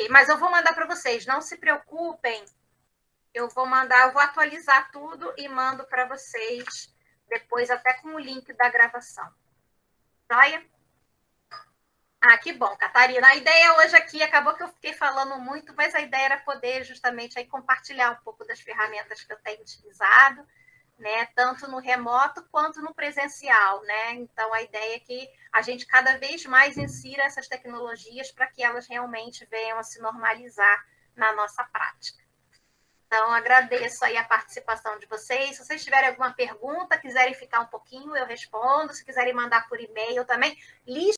Mas eu vou mandar para vocês, não se preocupem. Eu vou atualizar tudo e mando para vocês depois, até com o link da gravação. Joia? Que bom, Catarina. A ideia hoje aqui, acabou que eu fiquei falando muito, mas a ideia era poder justamente aí compartilhar um pouco das ferramentas que eu tenho utilizado, né, tanto no remoto quanto no presencial, né? Então, a ideia é que a gente cada vez mais insira essas tecnologias para que elas realmente venham a se normalizar na nossa prática. Então, agradeço aí a participação de vocês. Se vocês tiverem alguma pergunta, quiserem ficar um pouquinho, eu respondo. Se quiserem mandar por e-mail também,